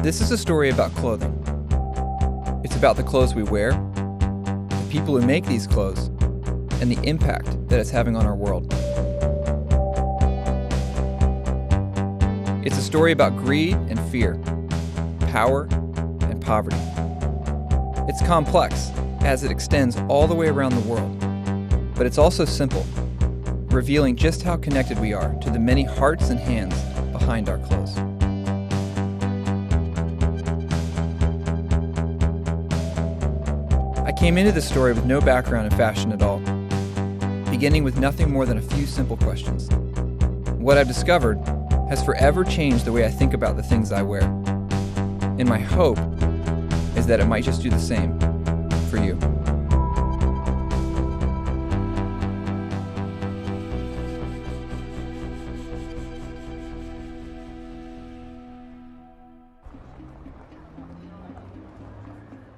This is a story about clothing. It's about the clothes we wear, the people who make these clothes, and the impact that it's having on our world. It's a story about greed and fear, power and poverty. It's complex as it extends all the way around the world, but it's also simple, revealing just how connected we are to the many hearts and hands behind our clothes. I came into this story with no background in fashion at all, beginning with nothing more than a few simple questions. What I've discovered has forever changed the way I think about the things I wear. And my hope is that it might just do the same for you.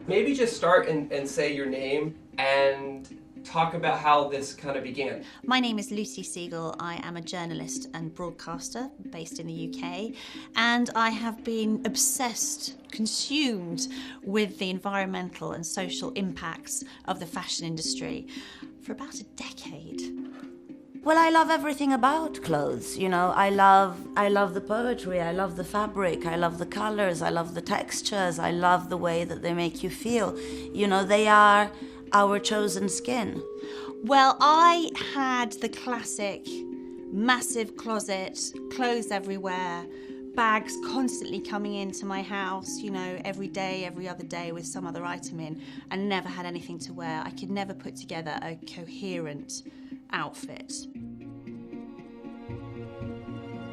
Maybe just start and say your name and talk about how this kind of began. My name is Lucy Siegel. I am a journalist and broadcaster based in the UK, and I have been obsessed, consumed with the environmental and social impacts of the fashion industry for about a decade. Well, I love everything about clothes, you know. I love the poetry, I love the fabric, I love the colors, I love the textures, I love the way that they make you feel. You know, they are our chosen skin. Well, I had the classic massive closet, clothes everywhere, bags constantly coming into my house, you know, every day, every other day with some other item in, and never had anything to wear. I could never put together a coherent outfit.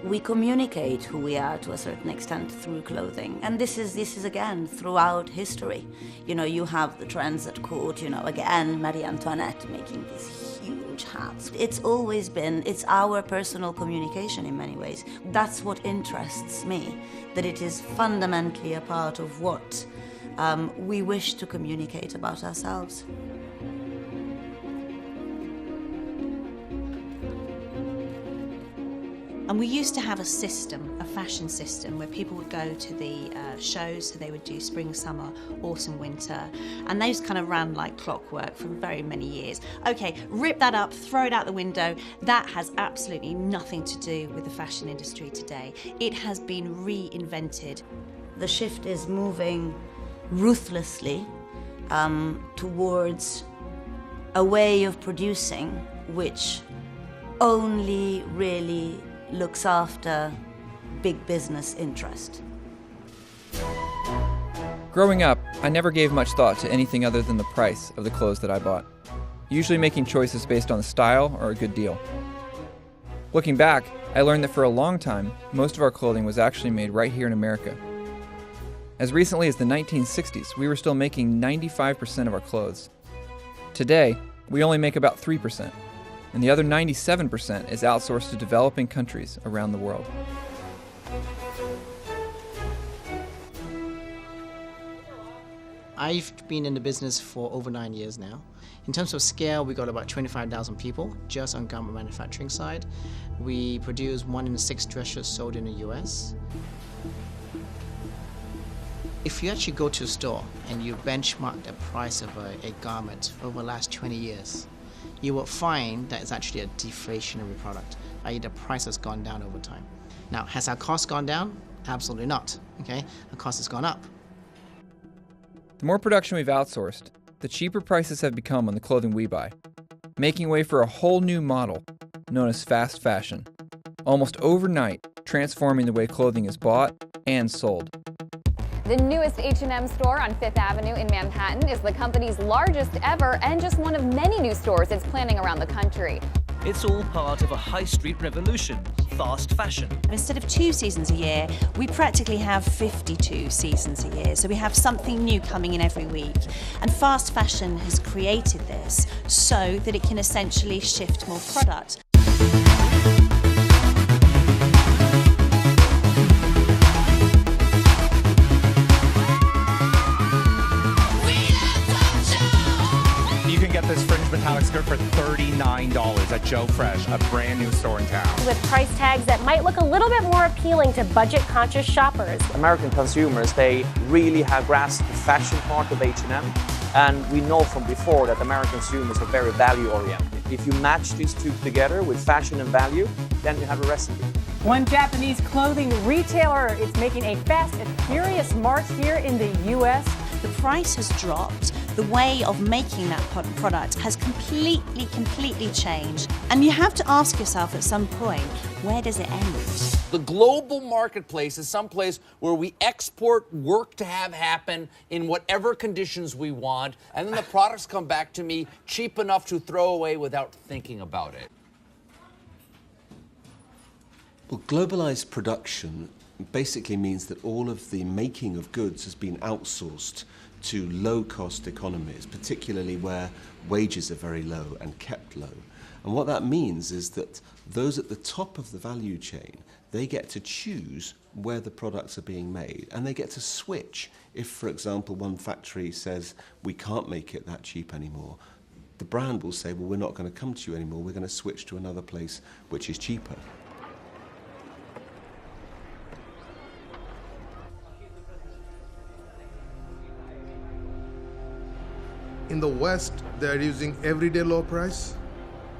We communicate who we are to a certain extent through clothing, and this is again throughout history. You know, you have the trends at court, you know, again Marie Antoinette making these huge hats. It's always been, it's our personal communication in many ways. That's what interests me, that it is fundamentally a part of what we wish to communicate about ourselves. And we used to have a system, a fashion system, where people would go to the shows, so they would do spring, summer, autumn, winter, and those kind of ran like clockwork for very many years. Okay, rip that up, throw it out the window. That has absolutely nothing to do with the fashion industry today. It has been reinvented. The shift is moving ruthlessly towards a way of producing which only really looks after big business interest. Growing up, I never gave much thought to anything other than the price of the clothes that I bought, usually making choices based on the style or a good deal. Looking back, I learned that for a long time, most of our clothing was actually made right here in America. As recently as the 1960s, we were still making 95% of our clothes. Today, we only make about 3%. And the other 97% is outsourced to developing countries around the world. I've been in the business for over 9 years now. In terms of scale, we got about 25,000 people just on garment manufacturing side. We produce 1 in 6 dresses sold in the US. If you actually go to a store and you benchmark the price of a garment over the last 20 years, you will find that it's actually a deflationary product, i.e. the price has gone down over time. Now, has our cost gone down? Absolutely not, okay? The cost has gone up. The more production we've outsourced, the cheaper prices have become on the clothing we buy, making way for a whole new model known as fast fashion, almost overnight transforming the way clothing is bought and sold. The newest H&M store on Fifth Avenue in Manhattan is the company's largest ever and just one of many new stores it's planning around the country. It's all part of a high street revolution, fast fashion. Instead of 2 seasons a year, we practically have 52 seasons a year. So we have something new coming in every week. And fast fashion has created this so that it can essentially shift more product. This fringe metallic skirt for $39 at Joe Fresh, a brand new store in town. With price tags that might look a little bit more appealing to budget-conscious shoppers. American consumers, they really have grasped the fashion part of H&M, and we know from before that American consumers are very value-oriented. If you match these two together with fashion and value, then you have a recipe. One Japanese clothing retailer is making a fast and furious march here in the U.S. The price has dropped. The way of making that product has completely changed. And you have to ask yourself at some point, where does it end? The global marketplace is someplace where we export work to have happen in whatever conditions we want, and then the products come back to me cheap enough to throw away without thinking about it. Well, globalized production basically means that all of the making of goods has been outsourced to low-cost economies, particularly where wages are very low and kept low. And what that means is that those at the top of the value chain, they get to choose where the products are being made, and they get to switch. If, for example, one factory says, we can't make it that cheap anymore, the brand will say, well, we're not going to come to you anymore, we're going to switch to another place which is cheaper. In the West, they're using everyday low price.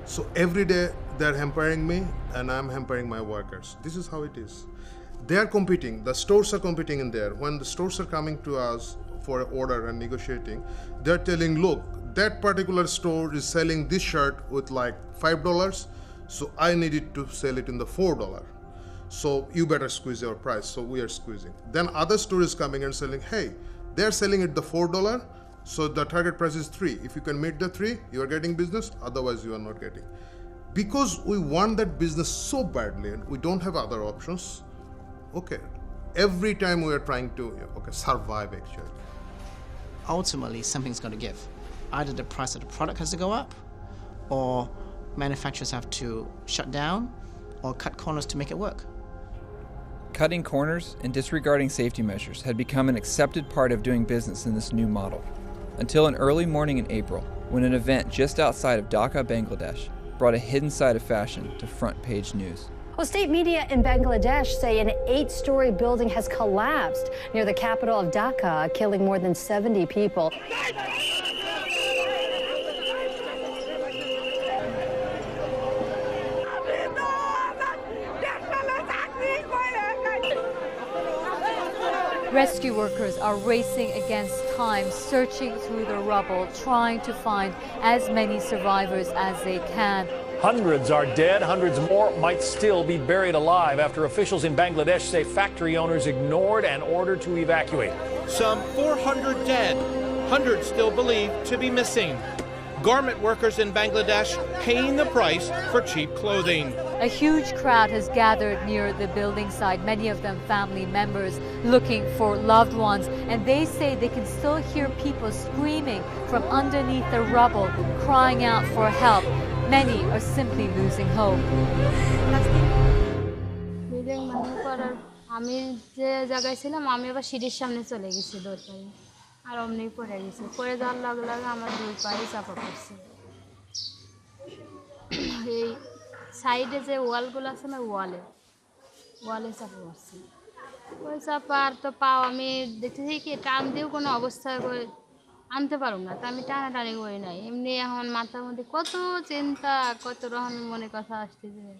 So every day they're hampering me and I'm hampering my workers. This is how it is. They're competing, the stores are competing in there. When the stores are coming to us for an order and negotiating, they're telling, look, that particular store is selling this shirt with like $5, so I need it to sell it in the $4. So you better squeeze your price, so we are squeezing. Then other store is coming and selling, hey, they're selling it the $4, so the target price is 3. If you can meet the 3, you are getting business, otherwise you are not getting. Because we want that business so badly and we don't have other options, okay, every time we are trying to survive actually. Ultimately, something's going to give. Either the price of the product has to go up, or manufacturers have to shut down or cut corners to make it work. Cutting corners and disregarding safety measures had become an accepted part of doing business in this new model, until an early morning in April, when an event just outside of Dhaka, Bangladesh, brought a hidden side of fashion to front-page news. Well, state media in Bangladesh say an 8-story building has collapsed near the capital of Dhaka, killing more than 70 people. Rescue workers are racing against time, searching through the rubble, trying to find as many survivors as they can. Hundreds are dead. Hundreds more might still be buried alive after officials in Bangladesh say factory owners ignored an order to evacuate. Some 400 dead, hundreds still believed to be missing. Garment workers in Bangladesh paying the price for cheap clothing. A huge crowd has gathered near the building site, many of them family members looking for loved ones, and they say they can still hear people screaming from underneath the rubble, crying out for help. Many are simply losing hope. আর অমনি পড়ে গেছে পড়ে যাওয়ার লগে লগে আমার দুই পায়ে চাপা পড়ছে এই সাইডে যে ওয়ালগুলো আছে না ওয়ালে চাপা পড়ছে ওই চাপার তো পাও আমি দেখতেছি কি টান দিয়েও কোনো অবস্থায় আনতে পারুম না তা আমি টানাটানি করি নাই এমনি এখন মাথার মধ্যে কত চিন্তা কত রকম মনে কথা আসতেছে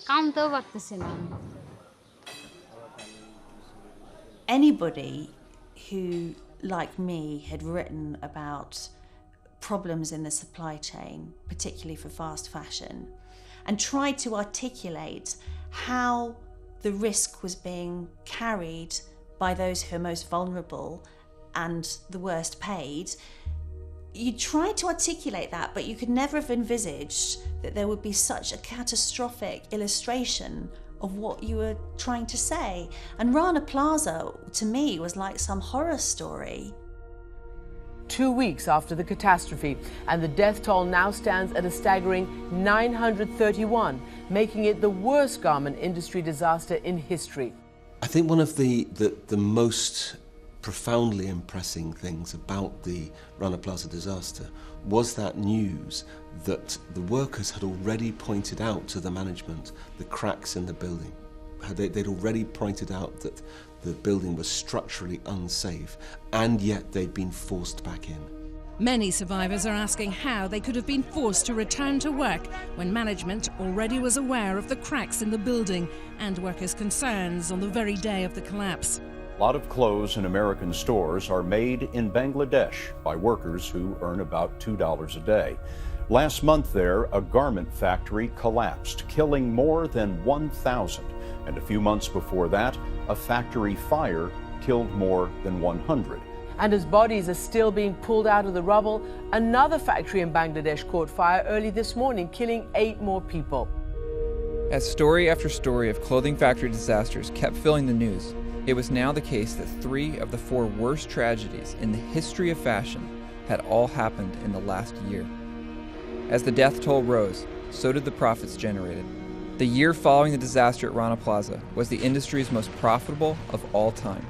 কামতেও পারতেছি না Anybody who like me, had written about problems in the supply chain, particularly for fast fashion, and tried to articulate how the risk was being carried by those who are most vulnerable and the worst paid. You tried to articulate that, but you could never have envisaged that there would be such a catastrophic illustration of what you were trying to say. And Rana Plaza, to me, was like some horror story. 2 weeks after the catastrophe, and the death toll now stands at a staggering 931, making it the worst garment industry disaster in history. I think one of the most profoundly impressing things about the Rana Plaza disaster was that news that the workers had already pointed out to the management the cracks in the building. They'd already pointed out that the building was structurally unsafe, and yet they'd been forced back in. Many survivors are asking how they could have been forced to return to work when management already was aware of the cracks in the building and workers' concerns on the very day of the collapse. A lot of clothes in American stores are made in Bangladesh by workers who earn about $2 a day. Last month there, a garment factory collapsed, killing more than 1,000. And a few months before that, a factory fire killed more than 100. And as bodies are still being pulled out of the rubble, another factory in Bangladesh caught fire early this morning, killing 8 more people. As story after story of clothing factory disasters kept filling the news, it was now the case that 3 of the 4 worst tragedies in the history of fashion had all happened in the last year. As the death toll rose, so did the profits generated. The year following the disaster at Rana Plaza was the industry's most profitable of all time.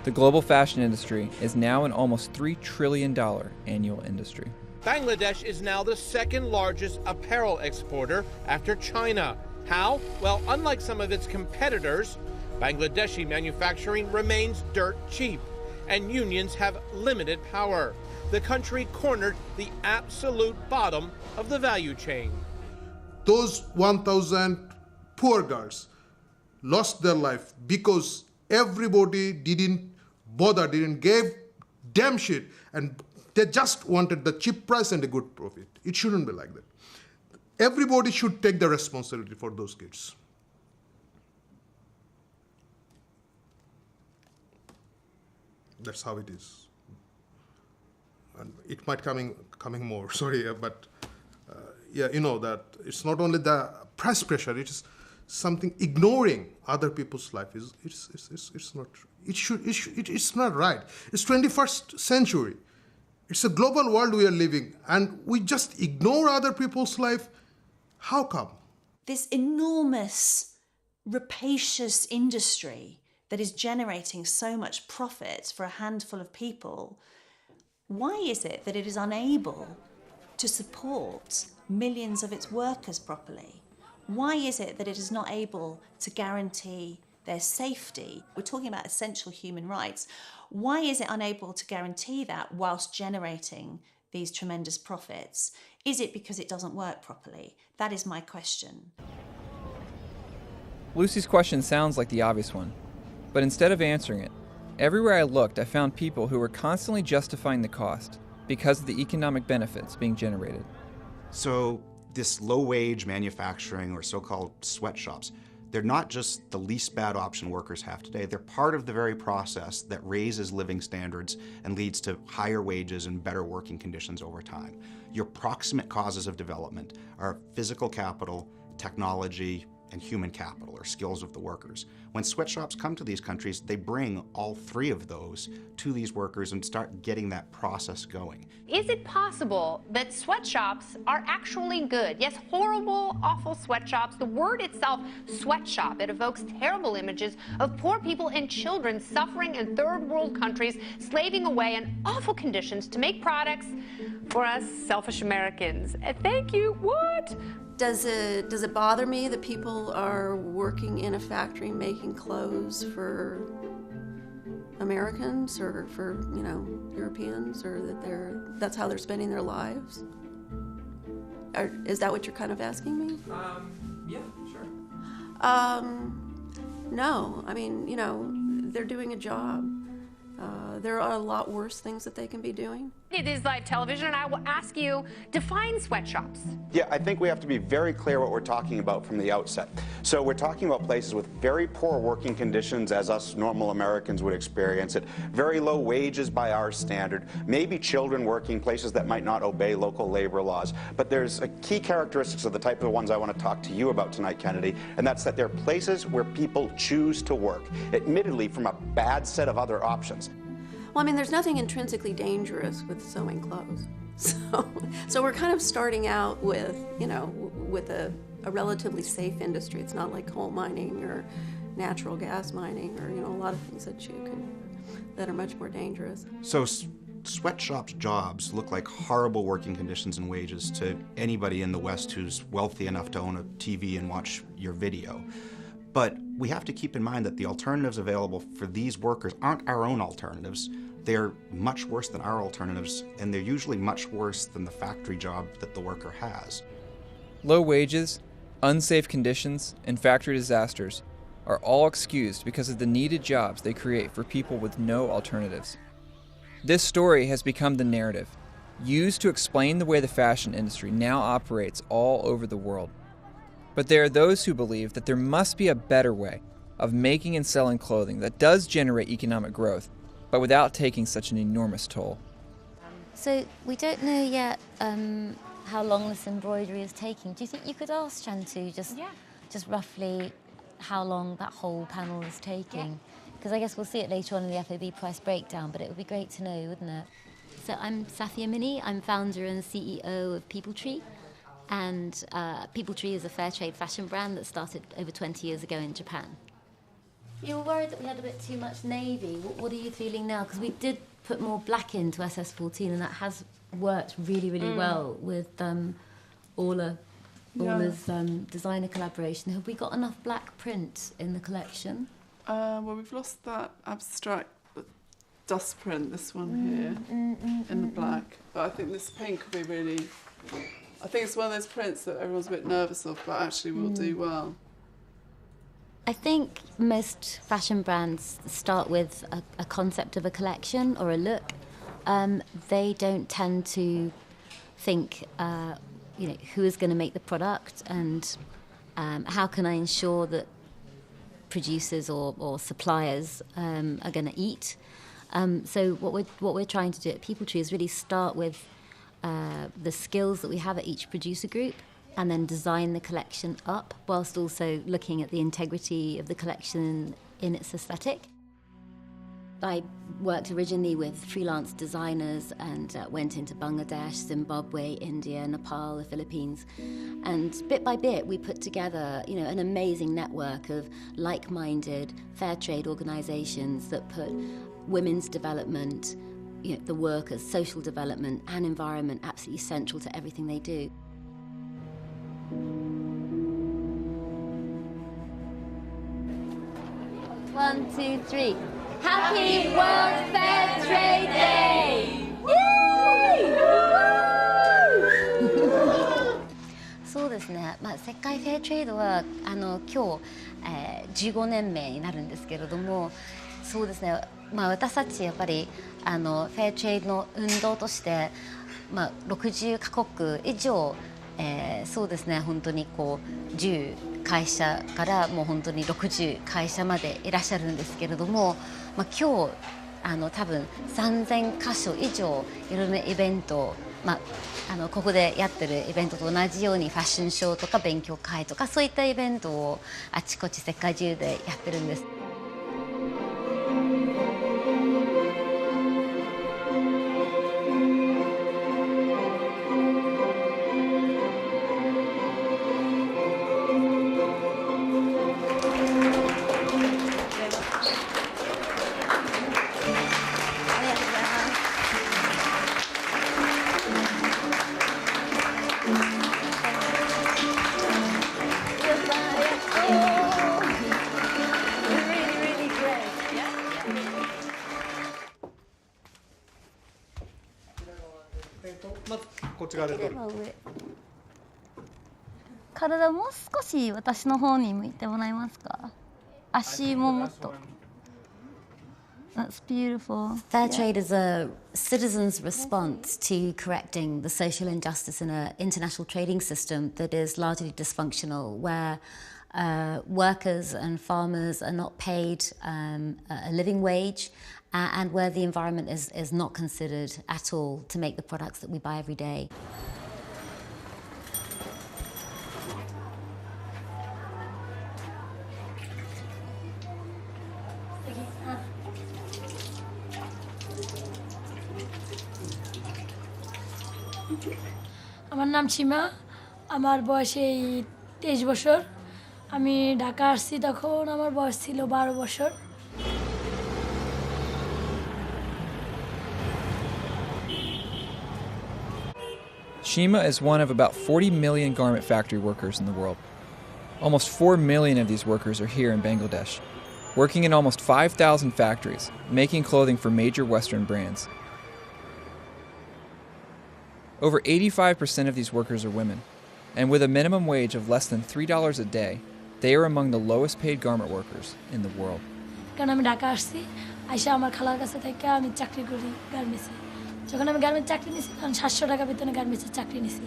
The global fashion industry is now an almost $3 trillion annual industry. Bangladesh is now the second largest apparel exporter after China. How? Well, unlike some of its competitors, Bangladeshi manufacturing remains dirt cheap, and unions have limited power. The country cornered the absolute bottom of the value chain. Those 1,000 poor girls lost their life because everybody didn't bother, didn't give damn shit, and they just wanted the cheap price and a good profit. It shouldn't be like that. Everybody should take the responsibility for those kids. That's how it is. And it might coming more, sorry, but yeah, you know that it's not only the price pressure, it is something ignoring other people's life. It's not. It's not right. It's 21st century. It's a global world we are living, and we just ignore other people's life. How come? This enormous, rapacious industry that is generating so much profit for a handful of people, why is it that it is unable to support millions of its workers properly? Why is it that it is not able to guarantee their safety? We're talking about essential human rights. Why is it unable to guarantee that whilst generating these tremendous profits? Is it because it doesn't work properly? That is my question. Lucy's question sounds like the obvious one, but instead of answering it, everywhere I looked I found people who were constantly justifying the cost because of the economic benefits being generated. So this low-wage manufacturing, or so-called sweatshops, they're not just the least bad option workers have today, they're part of the very process that raises living standards and leads to higher wages and better working conditions over time. Your proximate causes of development are physical capital, technology, and human capital, or skills of the workers. When sweatshops come to these countries, they bring all 3 of those to these workers and start getting that process going. Is it possible that sweatshops are actually good? Yes, horrible, awful sweatshops. The word itself, sweatshop, it evokes terrible images of poor people and children suffering in third world countries, slaving away in awful conditions to make products for us selfish Americans. Thank you. What? Does it bother me that people are working in a factory making clothes for Americans or for, you know, Europeans, or that that's how they're spending their lives? Is that what you're kind of asking me? Yeah, sure. No, I mean, you know, they're doing a job. There are a lot worse things that they can be doing. It is live television, and I will ask you, define sweatshops. Yeah, I think we have to be very clear what we're talking about from the outset. So we're talking about places with very poor working conditions as us normal Americans would experience it, very low wages by our standard, maybe children working, places that might not obey local labor laws. But there's a key characteristics of the type of the ones I want to talk to you about tonight, Kennedy, and that's that they're places where people choose to work, admittedly from a bad set of other options. Well, I mean, there's nothing intrinsically dangerous with sewing clothes. So we're kind of starting out with, you know, with a relatively safe industry. It's not like coal mining or natural gas mining or, you know, a lot of things that are much more dangerous. So sweatshops jobs look like horrible working conditions and wages to anybody in the West who's wealthy enough to own a TV and watch your video. But we have to keep in mind that the alternatives available for these workers aren't our own alternatives. They're much worse than our alternatives, and they're usually much worse than the factory job that the worker has. Low wages, unsafe conditions, and factory disasters are all excused because of the needed jobs they create for people with no alternatives. This story has become the narrative, used to explain the way the fashion industry now operates all over the world. But there are those who believe that there must be a better way of making and selling clothing that does generate economic growth, but without taking such an enormous toll. So we don't know yet how long this embroidery is taking. Do you think you could ask Shantu just roughly how long that whole panel is taking? Because I guess we'll see it later on in the FOB price breakdown, but it would be great to know, wouldn't it? So I'm Safia Mini. I'm founder and CEO of People Tree. And People Tree is a fair trade fashion brand that started over 20 years ago in Japan. You were worried that we had a bit too much navy. What are you feeling now? Because we did put more black into SS14, and that has worked really, really well with Orla's designer collaboration. Have we got enough black print in the collection? Well, we've lost that abstract dust print, this one here, in the black. But I think this pink will be really... I think it's one of those prints that everyone's a bit nervous of, but actually will do well. I think most fashion brands start with a concept of a collection or a look. They don't tend to think, who is going to make the product and how can I ensure that producers or suppliers are going to eat. So what we're trying to do at People Tree is really start with the skills that we have at each producer group and then design the collection up whilst also looking at the integrity of the collection in its aesthetic. I worked originally with freelance designers and went into Bangladesh, Zimbabwe, India, Nepal, the Philippines. And bit by bit, we put together, an amazing network of like-minded fair trade organisations that put women's development, the workers' social development and environment absolutely central to everything they do. One, two, three. Happy World Fair Trade Day! Yay! そうですね。世界フェアトレードは今日、15年目になるんですけれども、そうですね。私たちやっぱりフェアトレードの運動として、60カ国以上、そうですね。本当に10会社からもう本当に60会社までいらっしゃるんですけれども、今日多分3000箇所以上いろんなイベント、ここでやってるイベントと同じようにファッションショーとか勉強会とかそういったイベントをあちこち世界中でやってるんです。体もう少し私の方に向いてもらえますか？足ももっと。That's beautiful. Fair trade is a citizen's response to correcting the social injustice in an international trading system that is largely dysfunctional, where workers and farmers are not paid a living wage, and where the environment is not considered at all to make the products that we buy every day. আমার নাম সীমা, আমার বয়স এই 23 বছর। আমি ঢাকা আসছি তখন আমার বয়স ছিল 12 বছর। Shima is one of about 40 million garment factory workers in the world. Almost 4 million of these workers are here in Bangladesh, working in almost 5,000 factories, making clothing for major Western brands. Over 85% of these workers are women, and with a minimum wage of less than $3 a day, they are among the lowest paid garment workers in the world. কারণ আমি ঢাকা আসছি, আইসা আমার খালার কাছে থেকে আমি চাকরি করি গার্মেন্টসে। যখন আমি গার্মেন্টস চাকরি নিয়েছি তখন 700 টাকা বেতনে গার্মেন্টসের চাকরি নিয়েছি।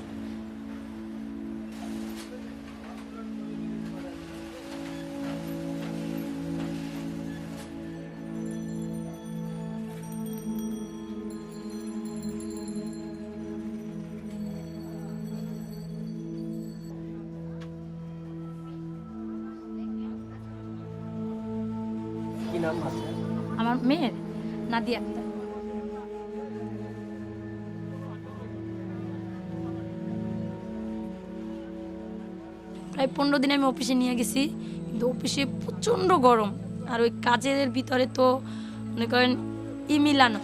আমার মেয়ের নাদিয়া আক্তার। প্রায় 15 দিন আমি অফিসে নিয়ে গেছি, কিন্তু অফিসে প্রচণ্ড গরম, আর ওই কাজের ভিতরে তো মনে করেন মিলানো,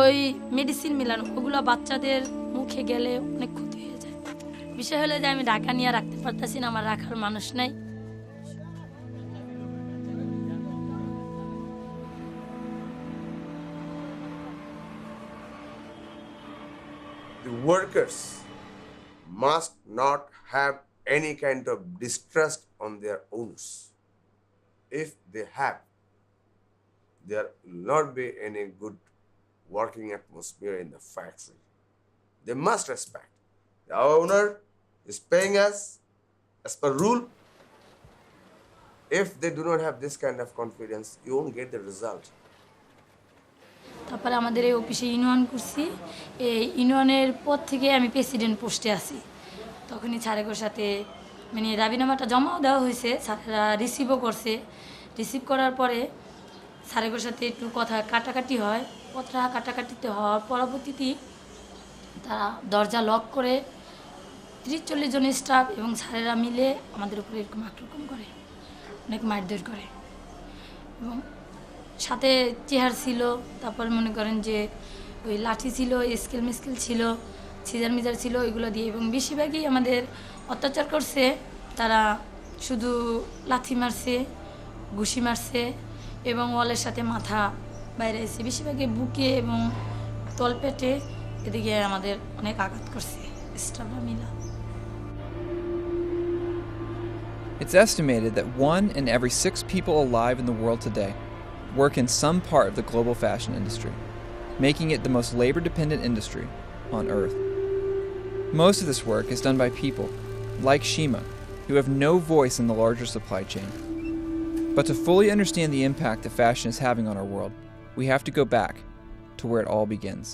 ওই মেডিসিন মিলানো, ওগুলো বাচ্চাদের মুখে গেলে অনেক ক্ষতি হয়ে যায়। বিষয় হলো যে আমি ঢাকা নিয়ে রাখতে পারতেছি না, আমার রাখার মানুষ নাই। The workers must not have any kind of distrust on their owners. If they have, there will not be any good working atmosphere in the factory. They must respect. The owner is paying us as per rule. If they do not have this kind of confidence, you won't get the result. তারপরে আমাদের এই অফিসে union করছি, এই ইউনিয়নের পর থেকে আমি প্রেসিডেন্ট পোস্টে আছি। তখনই স্যারের সাথে মানে রাবিনামাটা জমাও দেওয়া হয়েছে, স্যারেরা রিসিভও করছে। রিসিভ করার পরে স্যারের সাথে একটু কথা কাটাকাটি হয়, কথা কাটাকাটিতে হওয়ার পরবর্তীতে তারা দরজা লক করে 30-40 জন স্টাফ এবং স্যারেরা মিলে আমাদের উপরে এরকম আক্রমণ করে, অনেক মারধর করে। এবং সাথে চেয়ার ছিল, তারপর মনে করেন যে ওই লাঠি ছিল, স্কেল মিস্কেল ছিল, সিজার মিজার ছিল, এগুলো দিয়ে। এবং বেশিরভাগই আমাদের অত্যাচার করছে, তারা শুধু লাথি মারছে, ঘুষি মারছে এবং ওয়ালের সাথে মাথা বাইরে এসে বেশিরভাগই বুকে এবং তলপেটে এদিকে আমাদের অনেক আঘাত করছে স্টাফরা মিলা। It's estimated that 1 in every 6 people alive in the world today work in some part of the global fashion industry, making it the most labor-dependent industry on Earth. Most of this work is done by people, like Shima, who have no voice in the larger supply chain. But to fully understand the impact that fashion is having on our world, we have to go back to where it all begins.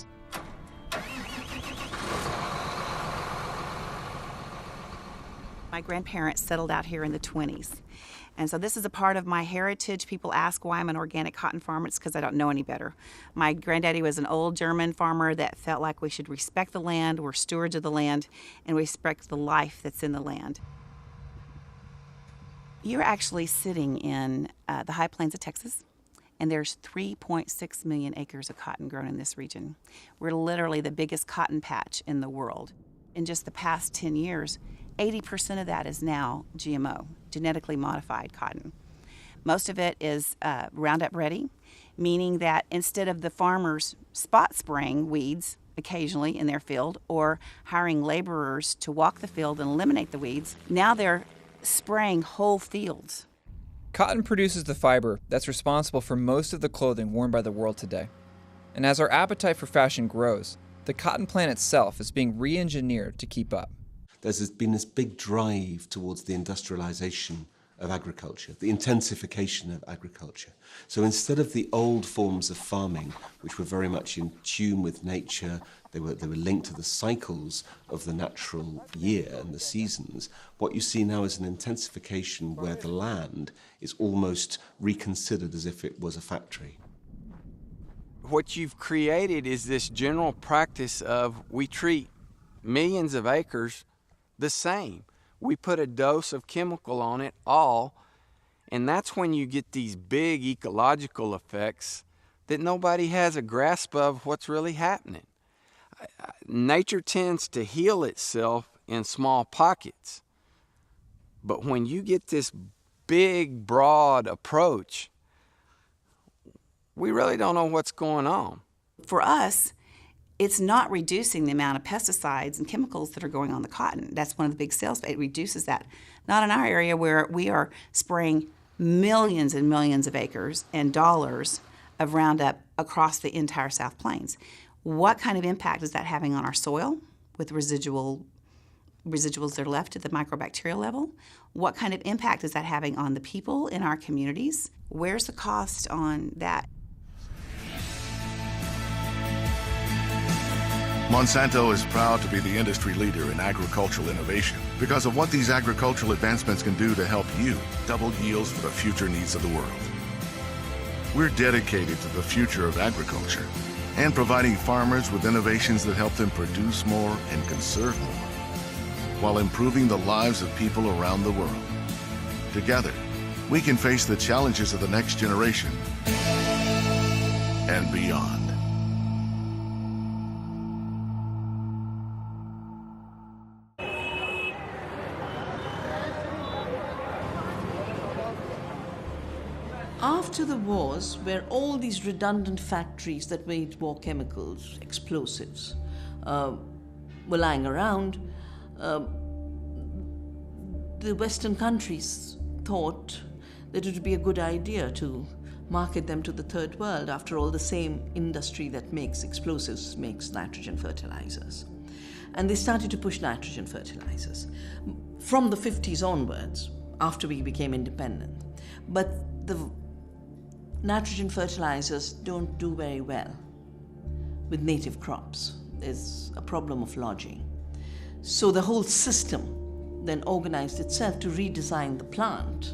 My grandparents settled out here in the 20s. And so this is a part of my heritage. People ask why I'm an organic cotton farmer. It's because I don't know any better. My granddaddy was an old German farmer that felt like we should respect the land, we're stewards of the land, and respect the life that's in the land. You're actually sitting in the high plains of Texas, and there's 3.6 million acres of cotton grown in this region. We're literally the biggest cotton patch in the world. In just the past 10 years, 80% of that is now GMO, genetically modified cotton. Most of it is Roundup ready, meaning that instead of the farmers spot spraying weeds occasionally in their field or hiring laborers to walk the field and eliminate the weeds, now they're spraying whole fields. Cotton produces the fiber that's responsible for most of the clothing worn by the world today. And as our appetite for fashion grows, the cotton plant itself is being re-engineered to keep up. There's been this big drive towards the industrialization of agriculture, the intensification of agriculture. So instead of the old forms of farming, which were very much in tune with nature, they were linked to the cycles of the natural year and the seasons, what you see now is an intensification where the land is almost reconsidered as if it was a factory. What you've created is this general practice of we treat millions of acres the same. We put a dose of chemical on it all, and that's when you get these big ecological effects that nobody has a grasp of what's really happening. Nature tends to heal itself in small pockets, but when you get this big, broad approach, we really don't know what's going on. For us, it's not reducing the amount of pesticides and chemicals that are going on the cotton. That's one of the big sales. It reduces that. Not in our area where we are spraying millions and millions of acres and dollars of Roundup across the entire South Plains. What kind of impact is that having on our soil with residuals that are left at the microbacterial level? What kind of impact is that having on the people in our communities? Where's the cost on that? Monsanto is proud to be the industry leader in agricultural innovation because of what these agricultural advancements can do to help you double yields for the future needs of the world. We're dedicated to the future of agriculture and providing farmers with innovations that help them produce more and conserve more, while improving the lives of people around the world. Together, we can face the challenges of the next generation and beyond. After the wars, where all these redundant factories that made war chemicals, explosives, were lying around, the Western countries thought that it would be a good idea to market them to the third world. After all, the same industry that makes explosives makes nitrogen fertilizers. And they started to push nitrogen fertilizers from the 50s onwards, after we became independent. But the nitrogen fertilizers don't do very well with native crops. There's a problem of lodging. So the whole system then organized itself to redesign the plant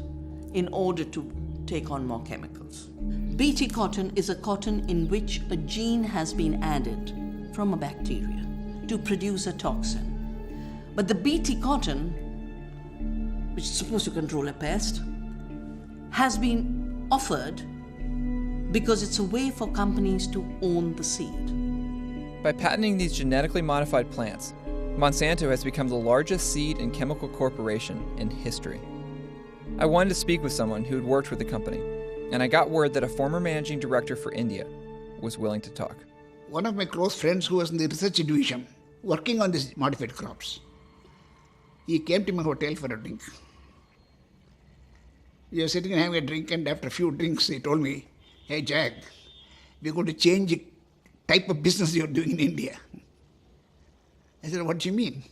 in order to take on more chemicals. Bt cotton is a cotton in which a gene has been added from a bacteria to produce a toxin. But the Bt cotton, which is supposed to control a pest, has been offered because it's a way for companies to own the seed. By patenting these genetically modified plants, Monsanto has become the largest seed and chemical corporation in history. I wanted to speak with someone who had worked with the company, and I got word that a former managing director for India was willing to talk. One of my close friends who was in the research division working on these modified crops, he came to my hotel for a drink. We were sitting and having a drink, and after a few drinks he told me, "Hey Jack, we're going to change the type of business you're doing in India." I said, "What do you mean?"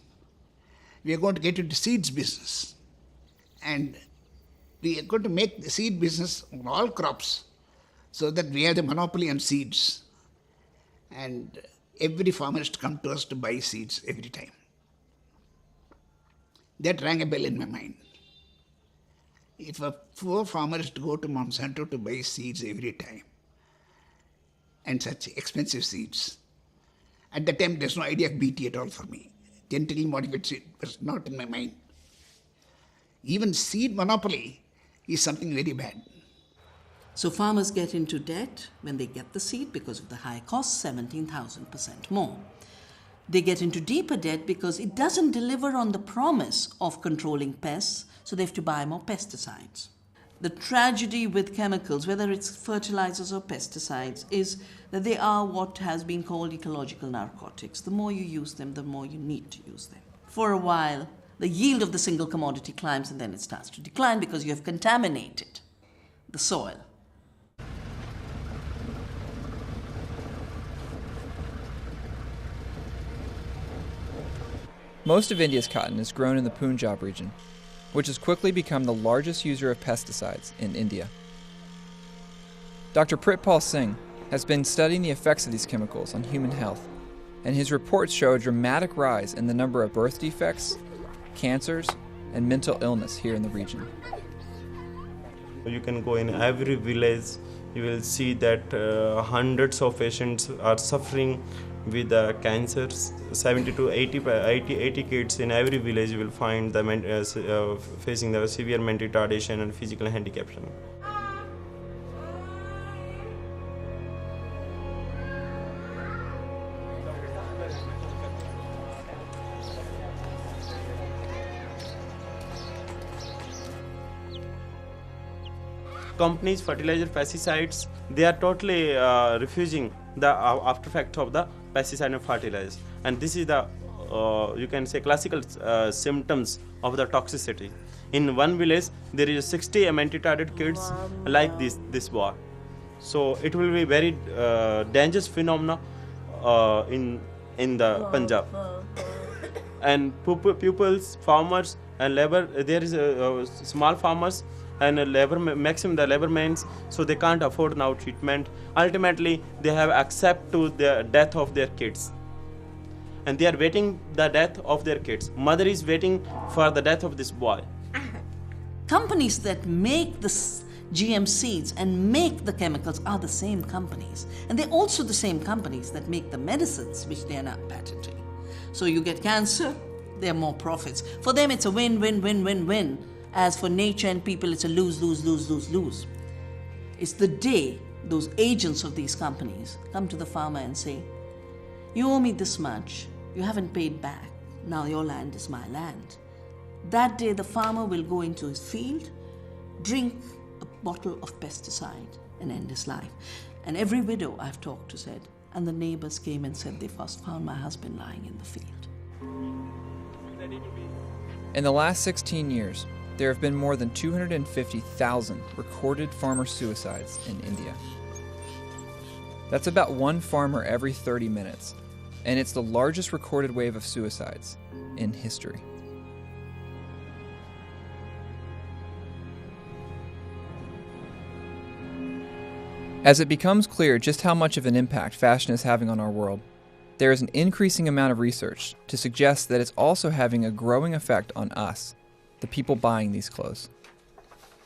"We are going to get into seeds business. And we are going to make the seed business on all crops so that we have the monopoly on seeds. And every farmer has to come to us to buy seeds every time." That rang a bell in my mind. If a poor farmer is to go to Monsanto to buy seeds every time, and such expensive seeds, at that time there's no idea of Bt at all for me. Genetically modified seed was not in my mind. Even seed monopoly is something very bad. So farmers get into debt when they get the seed because of the high cost, 17,000% more. They get into deeper debt because it doesn't deliver on the promise of controlling pests, so they have to buy more pesticides. The tragedy with chemicals, whether it's fertilizers or pesticides, is that they are what has been called ecological narcotics. The more you use them, the more you need to use them. For a while, the yield of the single commodity climbs and then it starts to decline because you have contaminated the soil. Most of India's cotton is grown in the Punjab region, which has quickly become the largest user of pesticides in India. Dr. Pritpal Singh has been studying the effects of these chemicals on human health, and his reports show a dramatic rise in the number of birth defects, cancers, and mental illness here in the region. You can go in every village, you will see that hundreds of patients are suffering with cancers. 70 to 80 kids in every village you will find them facing the severe mental retardation and physical handicap. Companies, fertilizer, pesticides, they are totally refusing the after effect of the pesticide and fertilizers. And this is the, you can say, classical symptoms of the toxicity. In one village, there is 60 mentally-retarded kids like this boy. So it will be very dangerous phenomena in the Punjab. And pupils, farmers, and labor, there is small farmers and maximum the labor means, so they can't afford now treatment. Ultimately, they have accept to the death of their kids, and they are waiting the death of their kids. Mother is waiting for the death of this boy. Companies that make the GM seeds and make the chemicals are the same companies, and they're also the same companies that make the medicines which they are not patenting. So you get cancer, there are more profits. For them, it's a win, win, win, win, win. As for nature and people, it's a lose, lose, lose, lose, lose. It's the day those agents of these companies come to the farmer and say, you owe me this much, you haven't paid back, now your land is my land. That day the farmer will go into his field, drink a bottle of pesticide and end his life. And every widow I've talked to said, and the neighbors came and said they first found my husband lying in the field. In the last 16 years, there have been more than 250,000 recorded farmer suicides in India. That's about one farmer every 30 minutes, and it's the largest recorded wave of suicides in history. As it becomes clear just how much of an impact fashion is having on our world, there is an increasing amount of research to suggest that it's also having a growing effect on us, the people buying these clothes.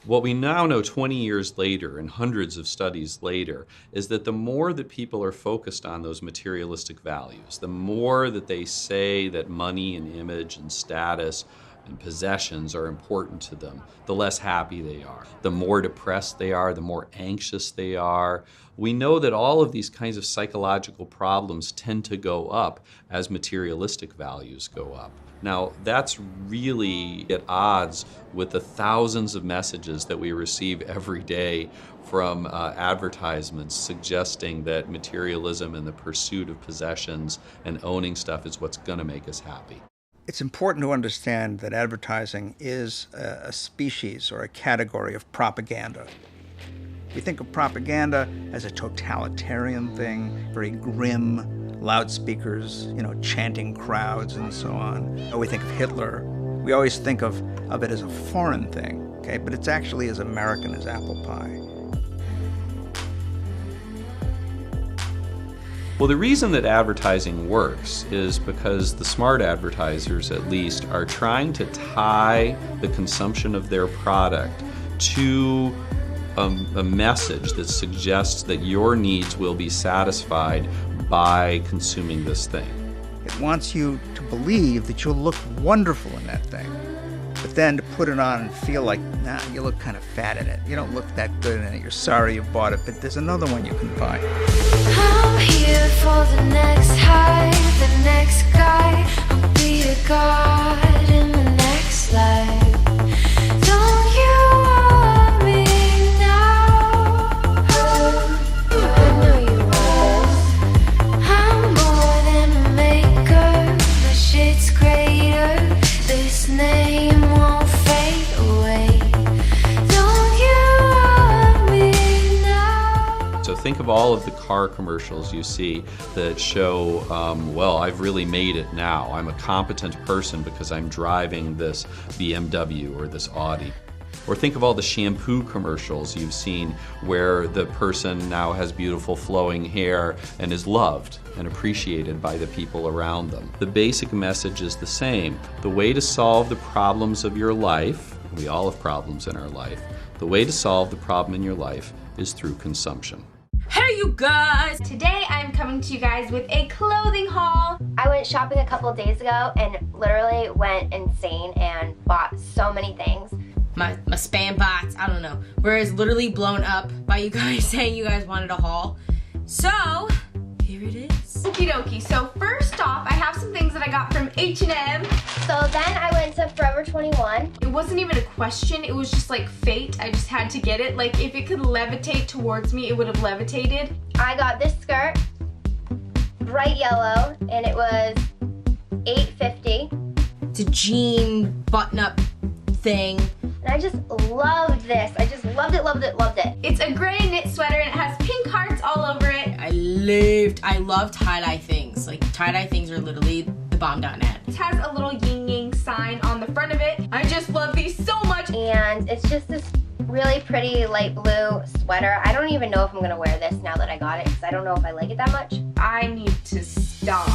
What we now know 20 years later and hundreds of studies later is that the more that people are focused on those materialistic values, the more that they say that money and image and status and possessions are important to them, the less happy they are. The more depressed they are, the more anxious they are. We know that all of these kinds of psychological problems tend to go up as materialistic values go up. Now, that's really at odds with the thousands of messages that we receive every day from advertisements suggesting that materialism and the pursuit of possessions and owning stuff is what's going to make us happy. It's important to understand that advertising is a species or a category of propaganda. We think of propaganda as a totalitarian thing, very grim, loudspeakers, chanting crowds and so on. Or we think of Hitler. We always think of it as a foreign thing, okay? But it's actually as American as apple pie. Well, the reason that advertising works is because the smart advertisers, at least, are trying to tie the consumption of their product to a message that suggests that your needs will be satisfied by consuming this thing. It wants you to believe that you'll look wonderful in that thing, but then to put it on and feel like, nah, you look kind of fat in it. You don't look that good in it. You're sorry you bought it, but there's another one you can buy. I'm here for the next high, the next guy. I'll be a god in the next life. Don't you want me now? I know you will. I'm more than a maker. The shit's greater. This name won't fade away. Don't you want think of all of the car commercials you see that show, well, I've really made it now. I'm a competent person because I'm driving this BMW or this Audi. Or think of all the shampoo commercials you've seen where the person now has beautiful flowing hair and is loved and appreciated by the people around them. The basic message is the same. The way to solve the problems of your life, we all have problems in our life, the way to solve the problem in your life is through consumption. Hey you guys! Today I'm coming to you guys with a clothing haul. I went shopping a couple of days ago and literally went insane and bought so many things. My spam box, I don't know, whereas literally blown up by you guys saying you guys wanted a haul. So, here it is. Okie dokie, so first off, I have some things that I got from H&M. So then I went to Forever 21. It wasn't even a question, it was just like fate. I just had to get it. Like if it could levitate towards me, it would have levitated. I got this skirt, bright yellow, and it was $8.50. It's a jean button-up thing. And I just loved this. I just loved it, loved it, loved it. It's a gray knit sweater and it has pink hearts all over it. I love tie-dye things. Like tie-dye things are literally the bomb.net. It has a little yin-yang sign on the front of it. I just love these so much. And it's just this really pretty light blue sweater. I don't even know if I'm gonna wear this now that I got it because I don't know if I like it that much. I need to stop.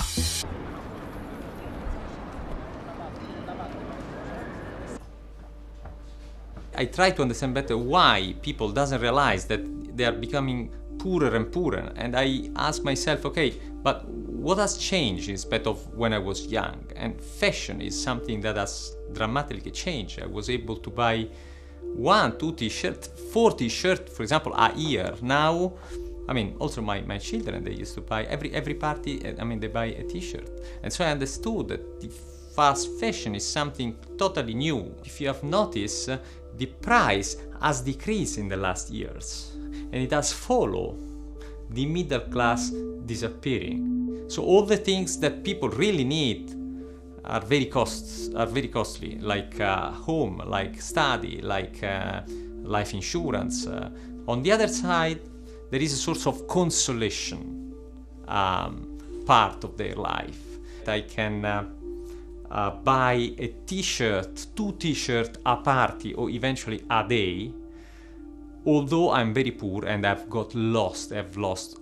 I try to understand better why people doesn't realize that they are becoming poorer and poorer, and I ask myself, okay, but what has changed instead of when I was young? And fashion is something that has dramatically changed. I was able to buy 1, 2 t-shirts, 4 t-shirts, for example, a year. Now, I mean, also my children, they used to buy every party, I mean, they buy a t-shirt. And so I understood that the fast fashion is something totally new. If you have noticed, the price has decreased in the last years, and it has followed the middle class disappearing. So all the things that people really need are very costly, like home, like study, like life insurance. On the other side, there is a sort of consolation part of their life. I can buy a t-shirt, 2 t-shirts a party or eventually a day, although I'm very poor and I've lost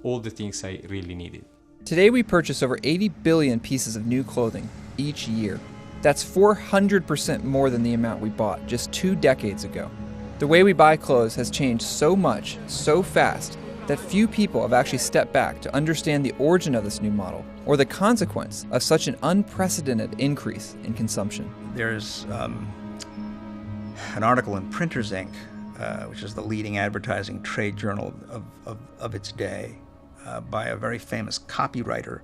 all the things I really needed. Today we purchase over 80 billion pieces of new clothing each year. That's 400% more than the amount we bought just 2 decades ago. The way we buy clothes has changed so much, so fast, that few people have actually stepped back to understand the origin of this new model or the consequence of such an unprecedented increase in consumption. There's an article in Printers Inc., which is the leading advertising trade journal of its day, by a very famous copywriter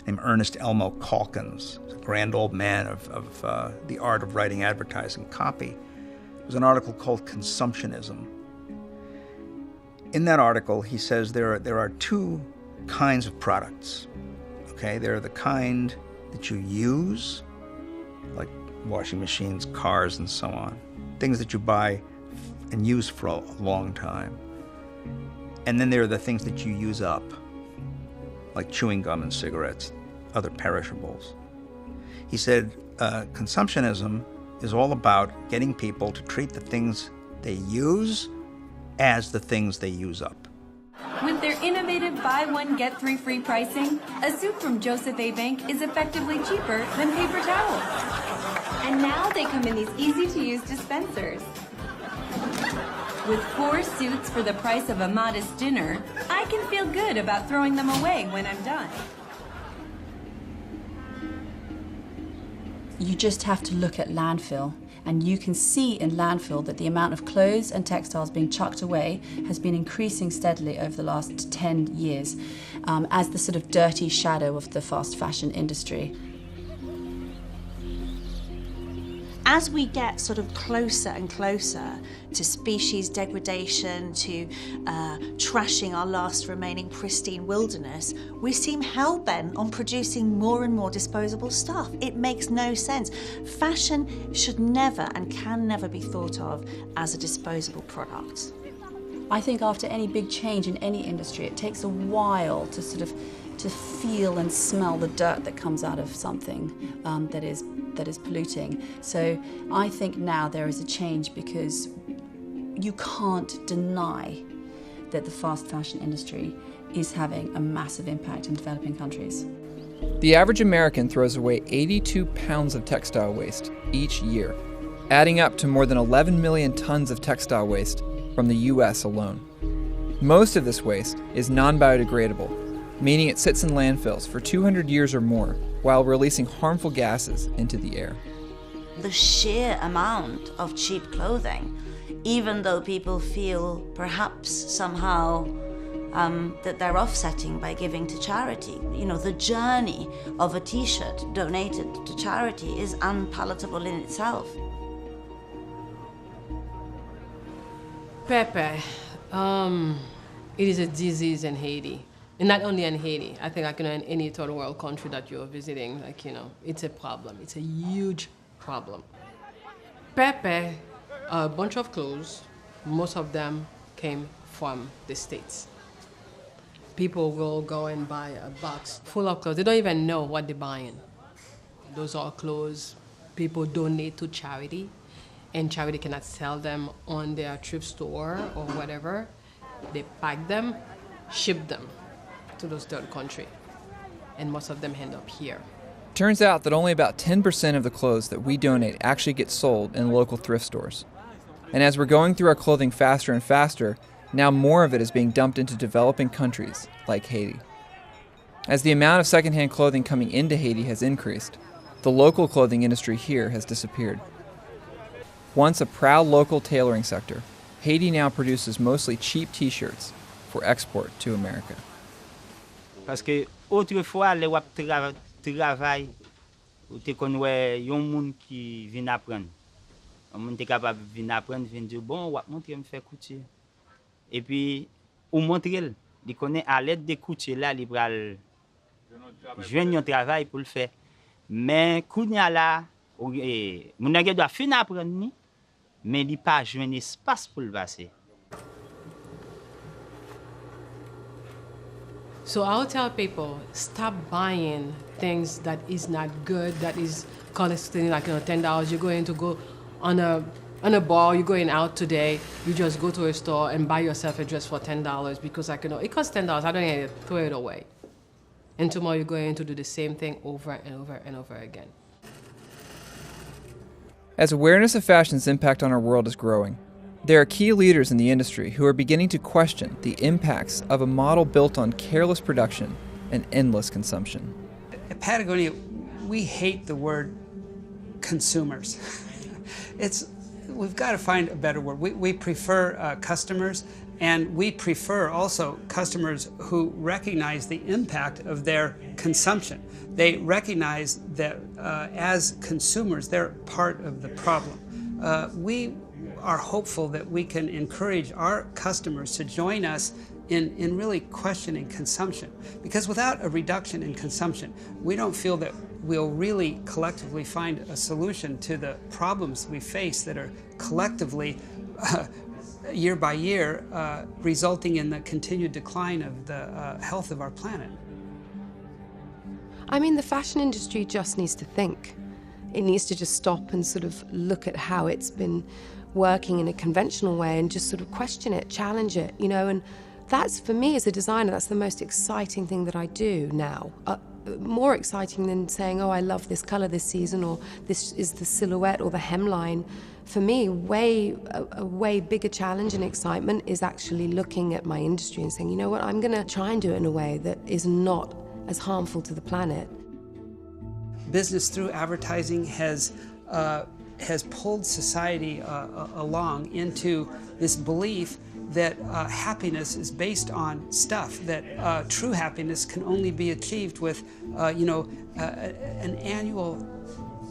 named Ernest Elmo Calkins, a grand old man of the art of writing advertising copy. It was an article called Consumptionism. In that article, he says there are 2 kinds of products. Okay, there are the kind that you use, like washing machines, cars, and so on. Things that you buy and use for a long time. And then there are the things that you use up, like chewing gum and cigarettes, other perishables. He said, consumptionism is all about getting people to treat the things they use as the things they use up. With their innovative buy one, get 3 free pricing, a suit from Joseph A. Bank is effectively cheaper than paper towels. And now they come in these easy-to-use dispensers. With 4 suits for the price of a modest dinner, I can feel good about throwing them away when I'm done. You just have to look at landfill, and you can see in landfill that the amount of clothes and textiles being chucked away has been increasing steadily over the last 10 years as the sort of dirty shadow of the fast fashion industry. As we get sort of closer and closer to species degradation, to trashing our last remaining pristine wilderness, we seem hell-bent on producing more and more disposable stuff. It makes no sense. Fashion should never and can never be thought of as a disposable product. I think after any big change in any industry, it takes a while to sort of to feel and smell the dirt that comes out of something that is polluting. So I think now there is a change because you can't deny that the fast fashion industry is having a massive impact in developing countries. The average American throws away 82 pounds of textile waste each year, adding up to more than 11 million tons of textile waste from the US alone. Most of this waste is non-biodegradable, meaning it sits in landfills for 200 years or more while releasing harmful gases into the air. The sheer amount of cheap clothing, even though people feel perhaps somehow that they're offsetting by giving to charity. You know, the journey of a t-shirt donated to charity is unpalatable in itself. Pepe, it is a disease in Haiti. And not only in Haiti, I think like, in any third world country that you're visiting, it's a problem. It's a huge problem. Pepe, a bunch of clothes, most of them came from the States. People will go and buy a box full of clothes. They don't even know what they're buying. Those are clothes people donate to charity, and charity cannot sell them on their thrift store or whatever. They pack them, ship them to those third countries, and most of them end up here. Turns out that only about 10% of the clothes that we donate actually get sold in local thrift stores. And as we're going through our clothing faster and faster, now more of it is being dumped into developing countries like Haiti. As the amount of secondhand clothing coming into Haiti has increased, the local clothing industry here has disappeared. Once a proud local tailoring sector, Haiti now produces mostly cheap t-shirts for export to America. Parce que autrefois, les wap travail, ou te konwe yon moun ki vin apprendre. Un moun te capable vin apprendre, vin dire bon, wap montre me faire couture. Et puis ou montre il connaît à l'aide de couture là, il pral joindre un travail pour le faire. Mais kounya là, moun nèg doit fin apprendre ni, mais il pas joindre espace pour le passer. So I'll tell people, stop buying things that is not good, that is costing like $10. You're going to go on a bar, you're going out today, you just go to a store and buy yourself a dress for $10 because it costs $10, I don't need to throw it away. And tomorrow you're going to do the same thing over and over and over again. As awareness of fashion's impact on our world is growing, there are key leaders in the industry who are beginning to question the impacts of a model built on careless production and endless consumption. At Patagonia, we hate the word consumers. We've got to find a better word. We prefer customers, and we prefer also customers who recognize the impact of their consumption. They recognize that as consumers, they're part of the problem. We are hopeful that we can encourage our customers to join us in really questioning consumption. Because without a reduction in consumption, we don't feel that we'll really collectively find a solution to the problems we face that are collectively, year by year, resulting in the continued decline of the health of our planet. I mean, the fashion industry just needs to think. It needs to just stop and sort of look at how it's been working in a conventional way and just sort of question it, challenge it, and that's, for me as a designer, that's the most exciting thing that I do now. More exciting than saying, oh, I love this color this season, or this is the silhouette or the hemline. For me, a way bigger challenge and excitement is actually looking at my industry and saying, you know what, I'm gonna try and do it in a way that is not as harmful to the planet. Business through advertising has pulled society along into this belief that happiness is based on stuff, that true happiness can only be achieved with, an annual,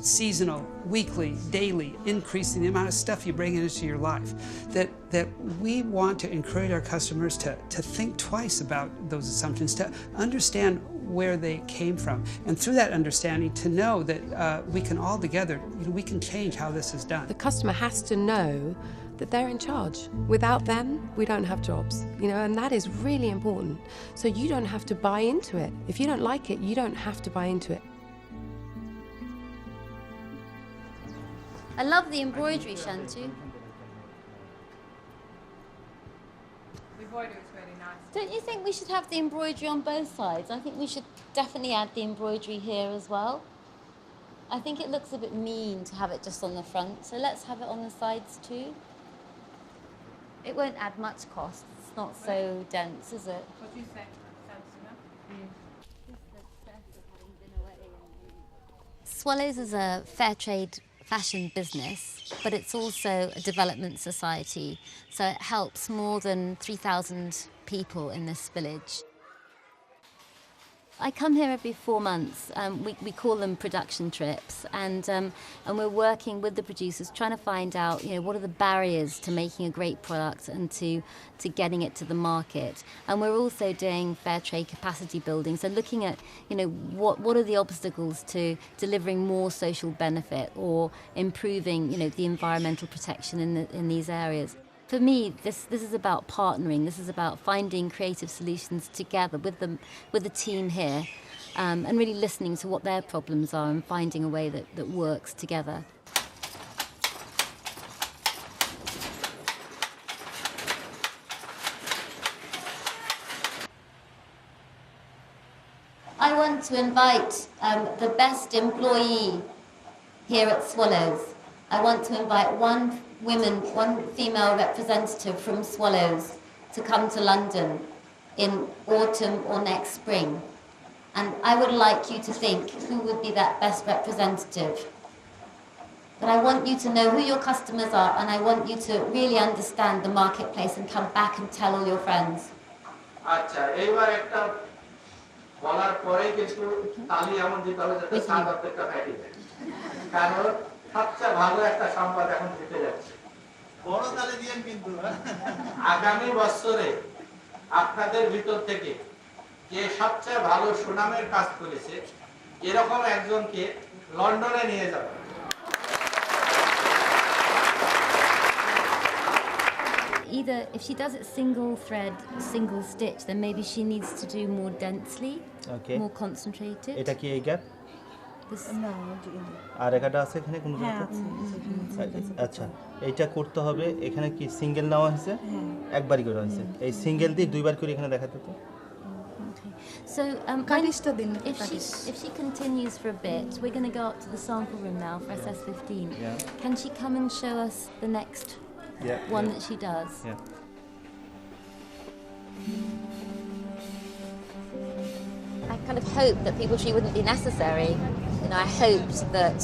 seasonal, weekly, daily increase in the amount of stuff you bring into your life. That we want to encourage our customers to think twice about those assumptions, to understand where they came from, and through that understanding to know that we can all together, we can change how this is done. The customer has to know that they're in charge. Without them, we don't have jobs, you know, and that is really important. So you don't have to buy into it. If you don't like it, you don't have to buy into it. I love the embroidery, Shantu. The embroidery is really nice. Don't you think we should have the embroidery on both sides? I think we should definitely add the embroidery here as well. I think it looks a bit mean to have it just on the front, so let's have it on the sides too. It won't add much cost. It's not so dense, is it? What do you think? Swallows is a fair trade fashion business, but it's also a development society, so it helps more than 3,000 people in this village. I come here every 4 months. We call them production trips, and we're working with the producers, trying to find out, you know, what are the barriers to making a great product and to getting it to the market. And we're also doing fair trade capacity building, so looking at, you know, what are the obstacles to delivering more social benefit or improving, you know, the environmental protection in these areas. For me, this is about partnering. This is about finding creative solutions together with the team here, and really listening to what their problems are and finding a way that works together. I want to invite the best employee here at Swallows. I want to invite one female representative from Swallows to come to London in autumn or next spring. And I would like you to think who would be that best representative. But I want you to know who your customers are, and I want you to really understand the marketplace and come back and tell all your friends. সবচেয়ে ভালো একটা সংবাদ এখন দিতে যাচ্ছে বড় তালে দিয়েন কিন্তু আগামী বছরে আপনাদের ভিতর থেকে যে সবচেয়ে ভালো সুনামের কাজ করেছে এরকম একজনকে লন্ডনে নিয়ে যাব Either if she does it single thread, single stitch, then maybe she needs to do more densely, more concentrated. এটা কি এই গ্যাপ আর এখানটা আছে এখানে কোন আচ্ছা এইটা করতে হবে এখানে কি সিঙ্গেল নেওয়া হয়েছে একবারই করে হয়েছে এই সিঙ্গেল দিয়ে দুইবার করে এখানে দেখাতে তো So if she continues for a bit, we're going to go up to the sample room now for SS15. Can she come and show us the next one that she does? I kind of hoped that people tree wouldn't be necessary. You know, I hoped that,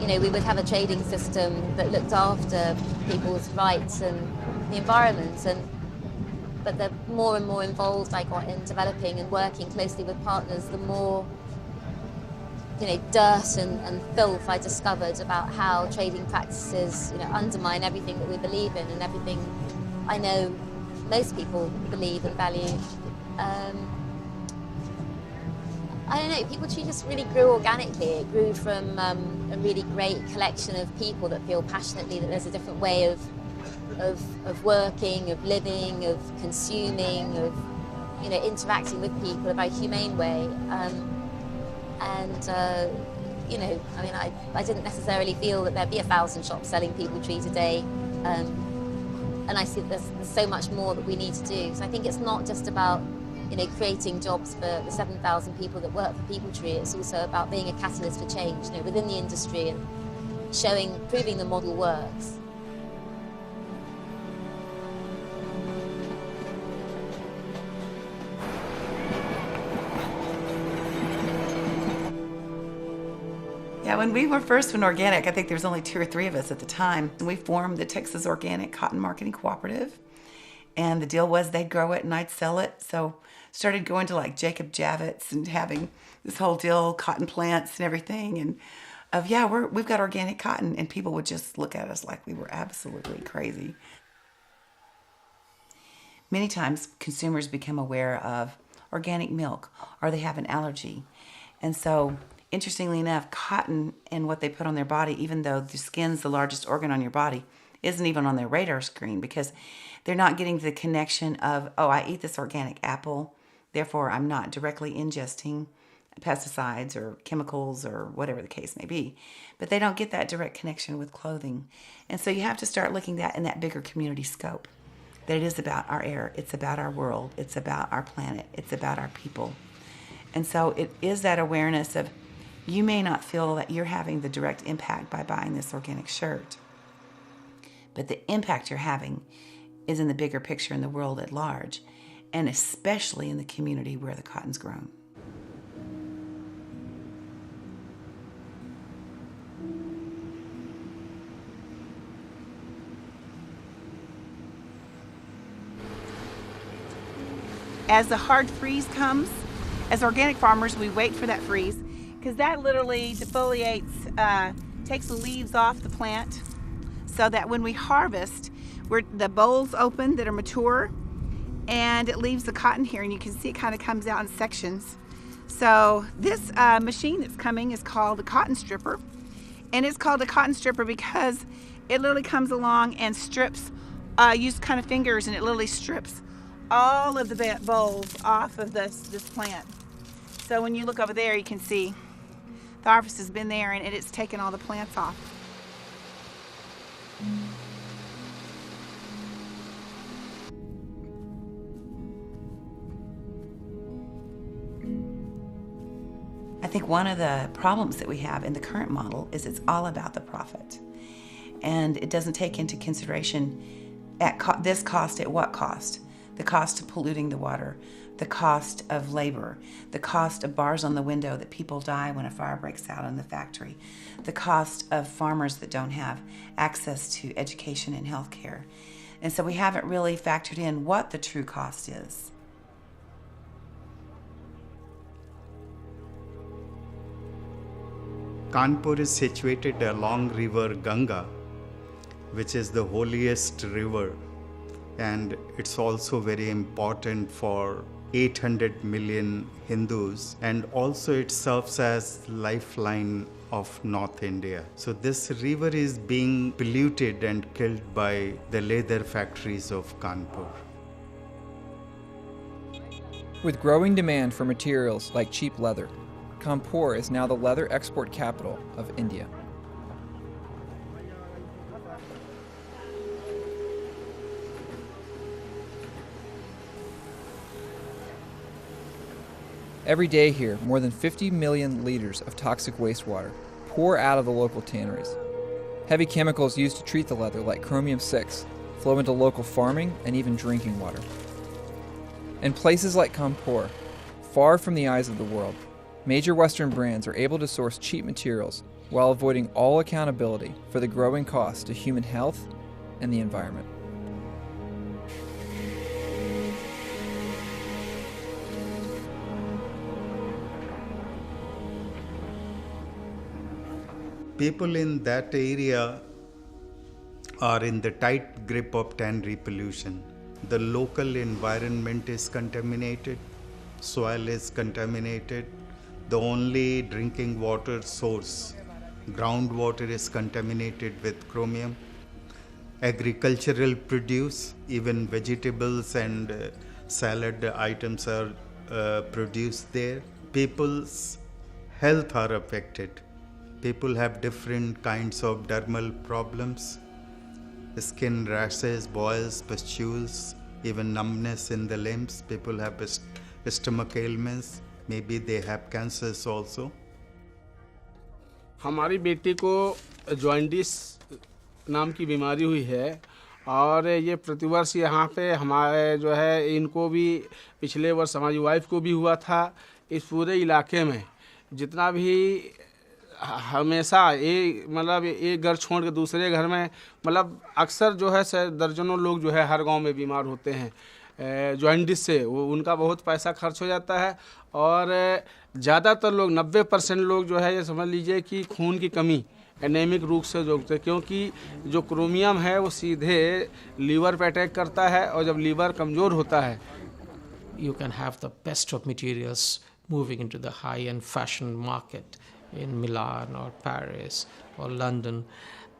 you know, we would have a trading system that looked after people's rights and the environment. But the more and more involved I got in developing and working closely with partners, the more, you know, dirt and filth I discovered about how trading practices, you know, undermine everything that we believe in and everything I know most people believe and value. I don't know, People Tree just really grew organically. It grew from a really great collection of people that feel passionately that there's a different way of working, of living, of consuming, of, you know, interacting with people in a very humane way. You know, I mean, I didn't necessarily feel that there'd be 1,000 shops selling People Tree today. And I see that there's so much more that we need to do. So I think it's not just about, you know, creating jobs for the 7,000 people that work for People Tree. It's also about being a catalyst for change, you know, within the industry and proving the model works. Yeah, when we first went organic, I think there was only 2 or 3 of us at the time. We formed the Texas Organic Cotton Marketing Cooperative. And the deal was they'd grow it and I'd sell it. So started going to like Jacob Javits and having this whole deal, cotton plants and everything. And we've got organic cotton. And people would just look at us like we were absolutely crazy. Many times consumers become aware of organic milk or they have an allergy. And so interestingly enough, cotton and what they put on their body, even though the skin's the largest organ on your body, isn't even on their radar screen because they're not getting the connection of, oh, I eat this organic apple, therefore I'm not directly ingesting pesticides or chemicals or whatever the case may be. But they don't get that direct connection with clothing. And so you have to start looking at that in that bigger community scope. That it is about our air, it's about our world, it's about our planet, it's about our people. And so it is that awareness of you may not feel that you're having the direct impact by buying this organic shirt, but the impact you're having is in the bigger picture in the world at large, and especially in the community where the cotton's grown. As the hard freeze comes, as organic farmers, we wait for that freeze because that literally defoliates, takes the leaves off the plant so that when we harvest, the bolls open that are mature and it leaves the cotton here and you can see it kind of comes out in sections. So this machine that's coming is called a cotton stripper, and it's called a cotton stripper because it literally comes along and strips, use kind of fingers, and it literally strips all of the bolls off of this plant. So when you look over there, you can see the harvest has been there and it's taken all the plants off. I think one of the problems that we have in the current model is it's all about the profit. And it doesn't take into consideration this cost at what cost? The cost of polluting the water, the cost of labor, the cost of bars on the window that people die when a fire breaks out in the factory, the cost of farmers that don't have access to education and health care. And so we haven't really factored in what the true cost is. Kanpur is situated along river Ganga, which is the holiest river, and it's also very important for 800 million Hindus, and also it serves as lifeline of North India. So this river is being polluted and killed by the leather factories of Kanpur. With growing demand for materials like cheap leather, Kanpur is now the leather export capital of India. Every day here, more than 50 million liters of toxic wastewater pour out of the local tanneries. Heavy chemicals used to treat the leather, like chromium-6, flow into local farming and even drinking water. In places like Kanpur, far from the eyes of the world, major Western brands are able to source cheap materials while avoiding all accountability for the growing cost to human health and the environment. People in that area are in the tight grip of tannery pollution. The local environment is contaminated, soil is contaminated, the only drinking water source, groundwater, is contaminated with chromium. Agricultural produce, even vegetables and salad items are produced there. People's health are affected. People have different kinds of dermal problems, skin rashes, boils, pustules, even numbness in the limbs. People have stomach ailments. Maybe they have cancers also. हमारी बेटी को jaundice नाम की बीमारी हुई है और ये प्रतिवर्ष यहाँ पे हमारे जो है इनको भी पिछले वर्ष हमारी वाइफ को भी हुआ था। इस पूरे इलाके में जितना भी हमेशा एक घर छोड़ के दूसरे घर में अक्सर जो है दर्जनों लोग जो है हर गांव में बीमार होते हैं जॉइंटिस से। वो उनका बहुत पैसा खर्च हो जाता है और ज़्यादातर लोग 90% लोग जो है ये समझ लीजिए कि खून की कमी एनेमिक रूप से जोड़ते हैं, क्योंकि जो क्रोमियम है वो सीधे लीवर पे अटैक करता है और जब लीवर कमज़ोर होता है You can have the best of materials moving into the high-end fashion market in Milan or Paris or London,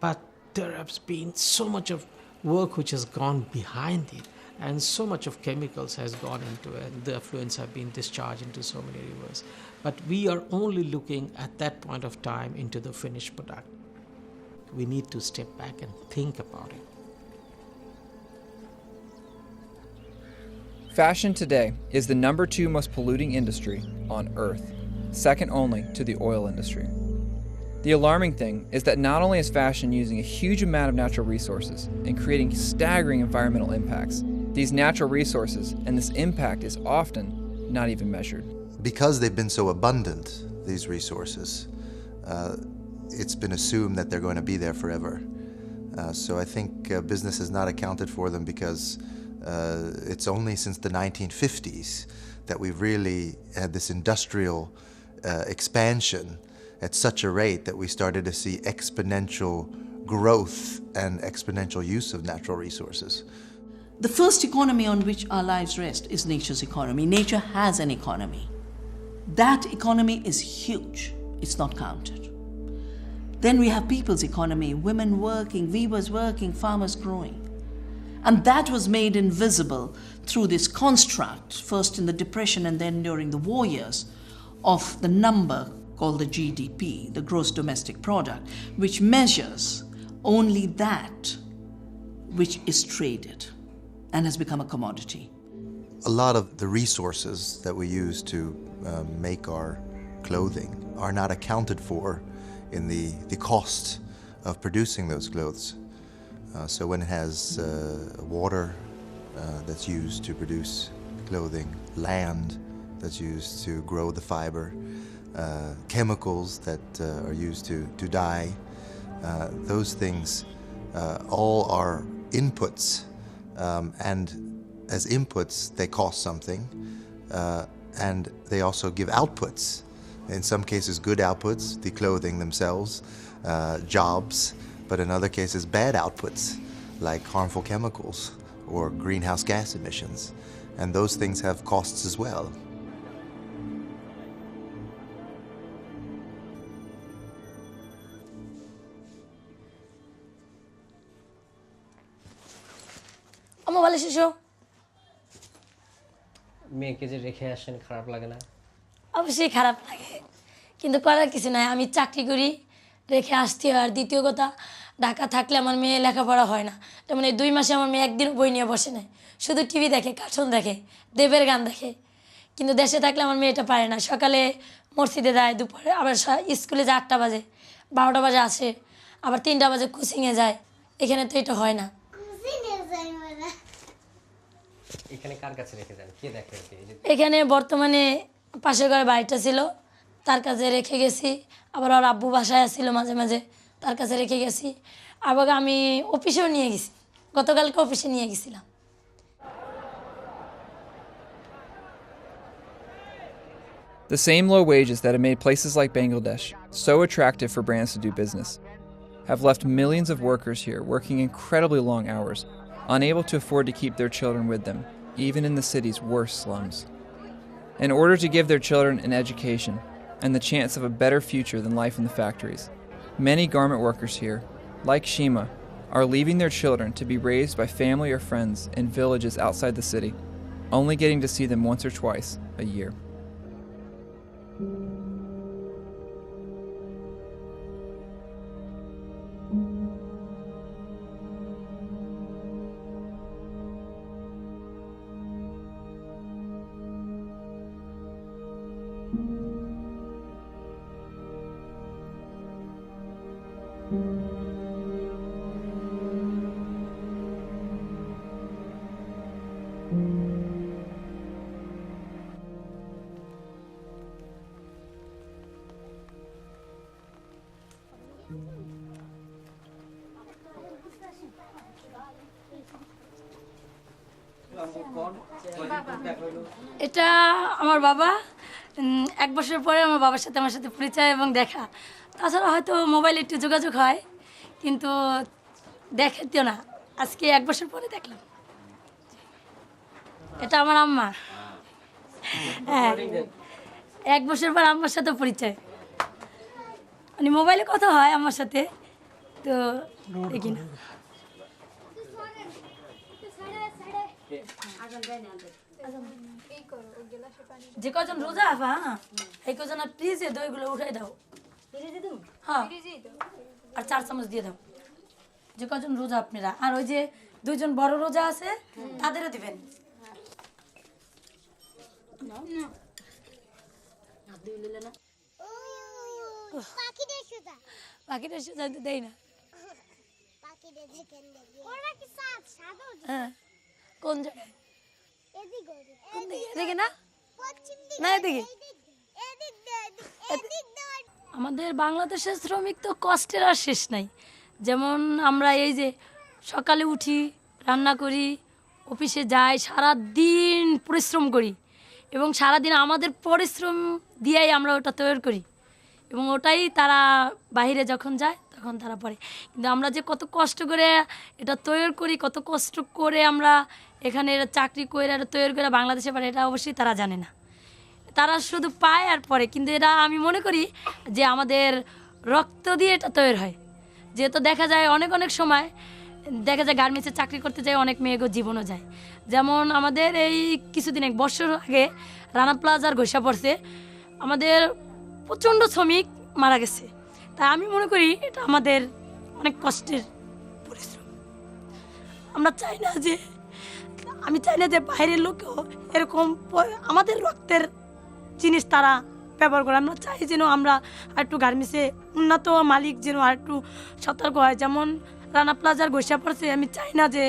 but there has been so much of work which has gone behind it, and so much of chemicals has gone into it. The effluents have been discharged into so many rivers. But we are only looking at that point of time into the finished product. We need to step back and think about it. Fashion today is the number 2 most polluting industry on Earth, second only to the oil industry. The alarming thing is that not only is fashion using a huge amount of natural resources and creating staggering environmental impacts, these natural resources and this impact is often not even measured. Because they've been so abundant, these resources, it's been assumed that they're going to be there forever. So I think business has not accounted for them because it's only since the 1950s that we've really had this industrial expansion at such a rate that we started to see exponential growth and exponential use of natural resources. The first economy on which our lives rest is nature's economy. Nature has an economy. That economy is huge. It's not counted. Then we have people's economy, women working, weavers working, farmers growing. And that was made invisible through this construct, first in the Depression and then during the war years, of the number called the GDP, the gross domestic product, which measures only that which is traded and has become a commodity. A lot of the resources that we use to make our clothing are not accounted for in the cost of producing those clothes. So when it has water that's used to produce clothing, land that's used to grow the fiber, chemicals that are used to dye, those things all are inputs, and as inputs they cost something, and they also give outputs. In some cases good outputs, the clothing themselves, jobs, but in other cases bad outputs like harmful chemicals or greenhouse gas emissions, and those things have costs as well. আমার ভালো শিশু মেয়েকে যে রেখে আসেন খারাপ লাগে না? অবশ্যই খারাপ লাগে, কিন্তু করার কিছু নাই। আমি চাকরি করি, রেখে আসতে হয়। আর দ্বিতীয় কথা, ঢাকা থাকলে আমার মেয়ে লেখাপড়া হয় না। তেমন এই 2 মাসে আমার মেয়ে একদিনও বই নিয়ে বসে নাই, শুধু টিভি দেখে, কার্টুন দেখে, দেবের গান দেখে। কিন্তু দেশে থাকলে আমার মেয়ে এটা পারে না। সকালে মসজিদে যায়, দুপুরে আবার স্কুলে যায় 8টা বাজে, 12টা বাজে আসে, আবার 3টা বাজে কোচিংয়ে যায়। এখানে তো এটা হয় না। এখানে কার কাছে রেখে যান? কে দেখে? এখানে বর্তমানে পাশের ঘরে বাড়িটা ছিল, তার কাছে রেখে গেছি। আবার ওর আব্বু বাসায় ছিল, মাঝে মাঝে তার কাছে রেখে গেছি। আবার আমি অফিসেও নিয়ে গেছি, গতকালকে অফিসে নিয়ে গেছিলাম। The same low wages that have made places like Bangladesh so attractive for brands to do business have left millions of workers here working incredibly long hours, unable to afford to keep their children with them, even in the city's worst slums. In order to give their children an education and the chance of a better future than life in the factories, many garment workers here, like Shima, are leaving their children to be raised by family or friends in villages outside the city, only getting to see them once or twice a year. এটা আমার বাবা। 1 বছর পরে আমার বাবার সাথে আমার সাথে পরিচয় এবং দেখা। তাছাড়া হয়তো মোবাইলে একটু যোগাযোগ হয়, কিন্তু দেখাতেও না। আজকে 1 বছর পরে দেখলাম। এটা আমার আম্মা। হ্যাঁ, 1 বছর পর আম্মার সাথে পরিচয়। মানে মোবাইলে কথা হয় আমার সাথে, তো দেখি না যে কজন রোজা আফা এই কজন প্লিজে দইগুলো উঠাই দাও হ্যাঁ আর 4 চামচ দিয়ে দাও যে কজন রোজা আপনারা আর ওই যে দুইজন বড় রোজা আছে তাদেরও দিবেন পাখিটা সুজা দেই না কোন জায়গায় এদিকে না না এদিকে আমাদের বাংলাদেশের শ্রমিক তো কষ্টের আর শেষ নাই যেমন আমরা এই যে সকালে উঠি রান্না করি অফিসে যাই সারা দিন পরিশ্রম করি এবং সারা দিন আমাদের পরিশ্রম দিয়েই আমরা ওটা তৈরি করি এবং ওটাই তারা বাইরে যখন যায় তখন তারা পড়ে কিন্তু আমরা যে কত কষ্ট করে এটা তৈরি করি কত কষ্ট করে আমরা এখানে এটা চাকরি করে এটা তৈরি করে বাংলাদেশে পারে এটা অবশ্যই তারা জানে না তারা শুধু পায় আর পরে কিন্তু এটা আমি মনে করি যে আমাদের রক্ত দিয়ে এটা তৈরি হয় যেহেতু দেখা যায় অনেক অনেক সময় দেখা যায় গার্মেন্টসে চাকরি করতে যায় অনেক মেয়েগো জীবনও যায় যেমন আমাদের এই কিছুদিন এক বছর আগে রানা প্লাজার ঘোষা পড়ছে আমাদের প্রচণ্ড শ্রমিক মারা গেছে তাই আমি মনে করি এটা আমাদের অনেক কষ্টের পরিশ্রম আমরা চাই না যে আমি চাই না যে বাইরের লোকেও এরকম আমাদের রক্তের জিনিস তারা ব্যবহার করে আমরা চাই যেন আমরা একটু গার্মেন্টসে উন্নত মালিক যেন আর একটু সতর্ক হয় যেমন রানা প্লাজার ঘোষা পড়ছে আমি চাই না যে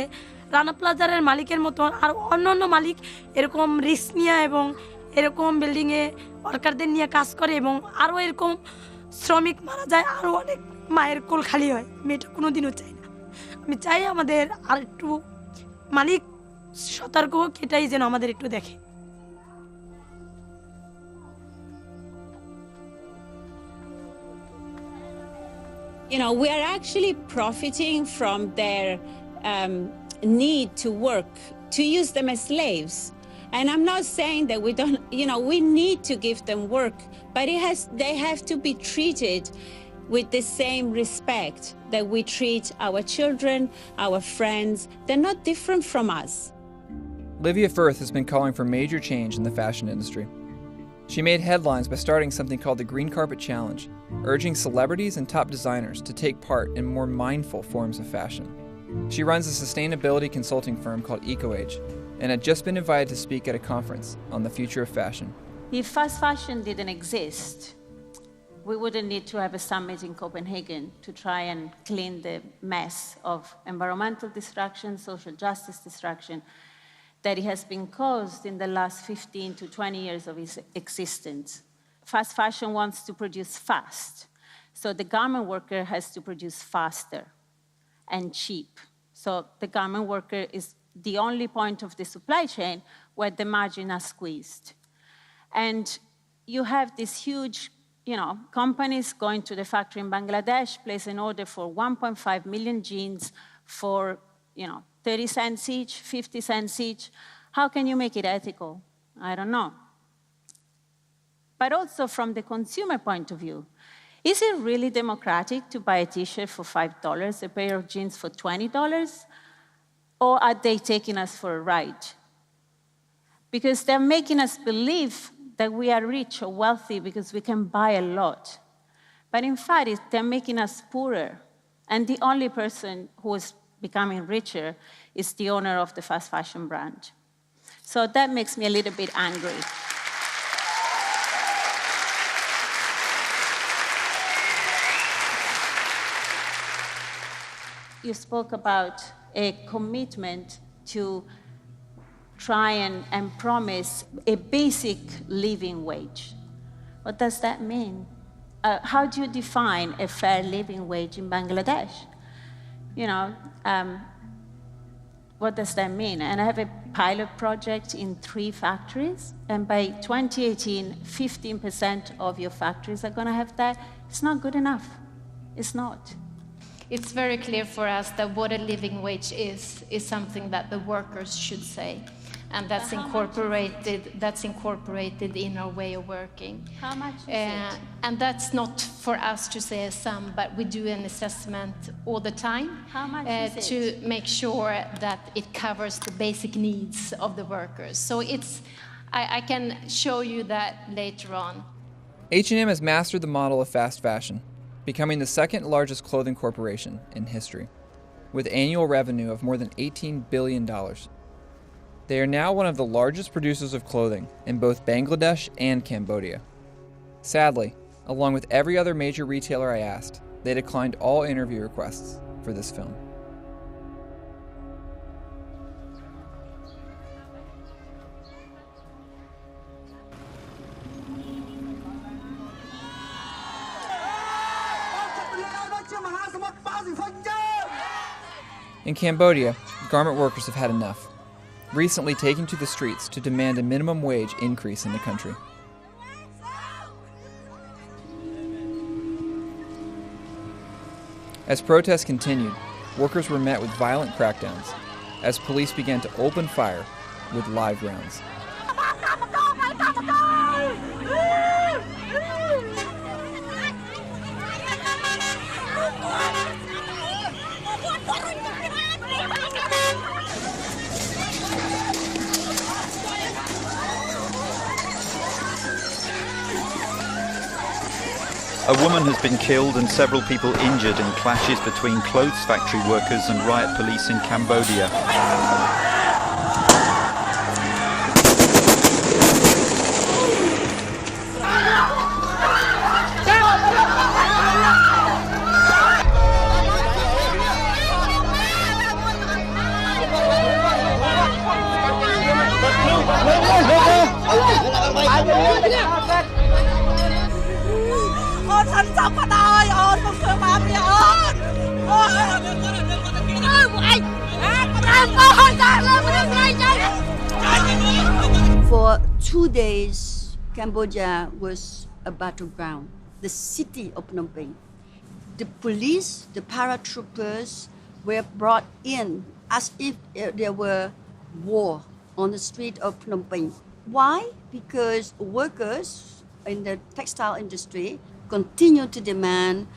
রানা প্লাজারের মালিকের মতন আর অন্য মালিক এরকম রিস্ক নিয়ে এবং এরকম বিল্ডিংয়ে ওয়ার্কারদের নিয়ে কাজ করে এবং আরও এরকম শ্রমিক মারা যায় আরও অনেক মায়ের কোল খালি হয় আমি এটা কোনোদিনও চাই না আমি চাই আমাদের আর একটু মালিক সতর্ক হোক এটাই যেন আমাদের একটু দেখে You know, we are actually profiting from their need to work, to use them as slaves. And I'm not saying that we don't, you know, we need to give them work, but they have to be treated with the same respect that we treat our children, our friends. They're not different from us. Livia Firth has been calling for major change in the fashion industry. She made headlines by starting something called the Green Carpet Challenge, urging celebrities and top designers to take part in more mindful forms of fashion. She runs a sustainability consulting firm called EcoAge and had just been invited to speak at a conference on the future of fashion. If fast fashion didn't exist, we wouldn't need to have a summit in Copenhagen to try and clean the mess of environmental destruction, social justice destruction, that it has been caused in the last 15 to 20 years of its existence. Fast fashion wants to produce fast, so the garment worker has to produce faster and cheap. So the garment worker is the only point of the supply chain where the margin are squeezed. And you have these huge, you know, companies going to the factory in Bangladesh, place an order for 1.5 million jeans for, you know, 30 cents each, 50 cents each. How can you make it ethical? I don't know. But also from the consumer point of view, is it really democratic to buy a t-shirt for $5, a pair of jeans for $20? Or are they taking us for a ride? Because they're making us believe that we are rich or wealthy because we can buy a lot. But in fact, they're making us poorer. And the only person who is becoming richer is the owner of the fast fashion brand. So that makes me a little bit angry. You spoke about a commitment to try and promise a basic living wage. What does that mean? How do you define a fair living wage in Bangladesh? You know, what does that mean? And I have a pilot project in 3 factories, and by 2018, 15% of your factories are going to have that. It's not good enough. It's not. It's very clear for us that what a living wage is something that the workers should say. and that's incorporated in our way of working. How much is it? And that's not for us to say a sum, but we do an assessment all the time. How much is to it? make sure that it covers the basic needs of the workers. So I can show you that later on. H&M has mastered the model of fast fashion, becoming the second largest clothing corporation in history, with annual revenue of more than $18 billion. They are now one of the largest producers of clothing in both Bangladesh and Cambodia. Sadly, along with every other major retailer I asked, they declined all interview requests for this film. In Cambodia, garment workers have had enough, recently taking to the streets to demand a minimum wage increase in the country. As protests continued, workers were met with violent crackdowns as police began to open fire with live rounds. A woman has been killed and several people injured in clashes between clothes factory workers and riot police in Cambodia. For 2 days, Cambodia was a battleground. The city of Phnom Penh. The police, the paratroopers were brought in as if there were war on the street of Phnom Penh. Why? Because workers in the textile industry continue to demand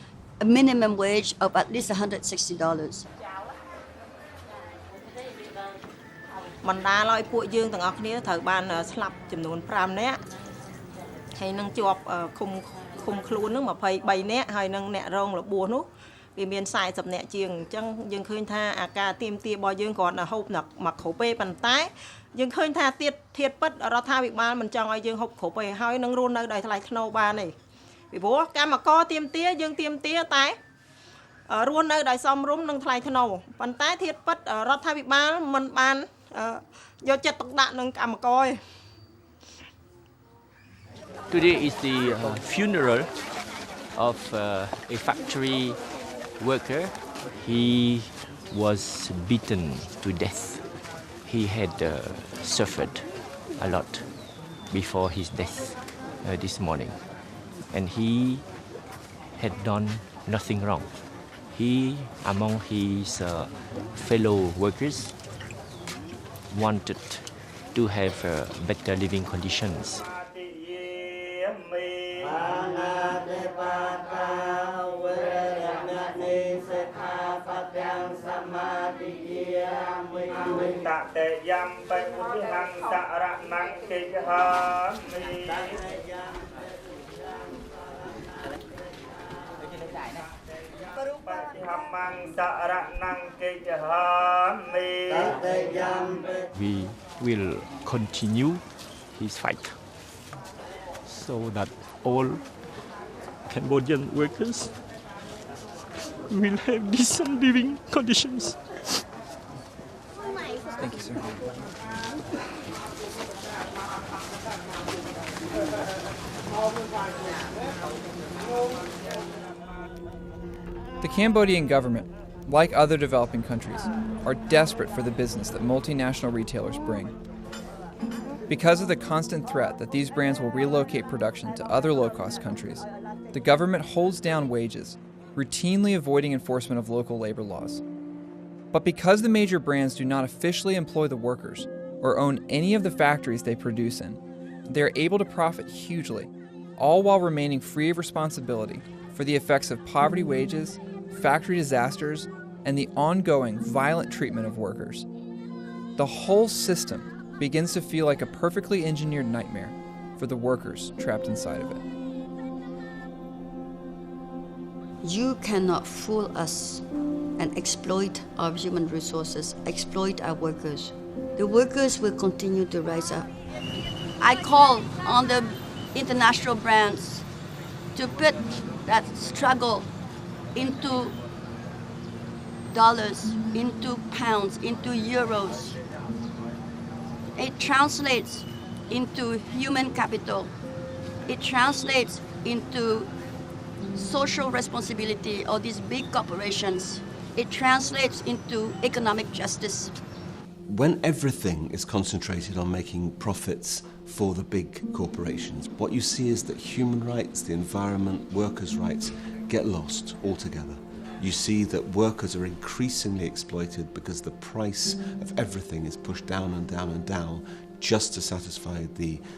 a minimum wage of at least $160. បណ្ដាលឲ្យពួកយើងទាំងអស់គ្នាត្រូវបានស្លាប់ចំនួន5នាក់ហើយនឹងជាប់ឃុំខ្លួននឹង23នាក់ហើយនឹងអ្នករងរបួសនោះវាមាន40នាក់ជាងអញ្ចឹងយើងឃើញថាអាការទៀមទារបស់យើងគ្រាន់តែហូបមកគ្រប់ពេលប៉ុន្តែយើងឃើញថាធៀបពិតរដ្ឋាភិបាលមិនចង់ឲ្យយើងហូបគ្រប់ពេលហើយនឹងរស់នៅដោយថ្លៃថ្នូរបានទេពីព្រោះកម្មករទៀមទាយើងទៀមទាតែរស់នៅដោយសមរម្យនិងថ្លៃថ្នូរប៉ុន្តែធៀបពិតរដ្ឋាភិបាលមិនបានយកចិត្តទុកដាក់នឹងកម្មករទេ Today is the funeral of a factory worker. He was beaten to death. He had suffered a lot before his death this morning. And he had done nothing wrong. He, among his fellow workers, wanted to have better living conditions. We will continue his fight so that all Cambodian workers will have decent living conditions. Thank you, sir. The Cambodian government, like other developing countries, are desperate for the business that multinational retailers bring. Because of the constant threat that these brands will relocate production to other low-cost countries, the government holds down wages, routinely avoiding enforcement of local labor laws. But because the major brands do not officially employ the workers, or own any of the factories they produce in, they are able to profit hugely, all while remaining free of responsibility for the effects of poverty wages, factory disasters, and the ongoing violent treatment of workers. The whole system begins to feel like a perfectly engineered nightmare for the workers trapped inside of it. You cannot fool us and exploit our human resources, exploit our workers. The workers will continue to rise up. I call on the international brands to put that struggle into dollars, into pounds, into euros. It translates into human capital. It translates into social responsibility of these big corporations. It translates into economic justice. When everything is concentrated on making profits for the big corporations, what you see is that human rights, the environment, workers' rights get lost altogether. You see that workers are increasingly exploited because the price of everything is pushed down and down and down just to satisfy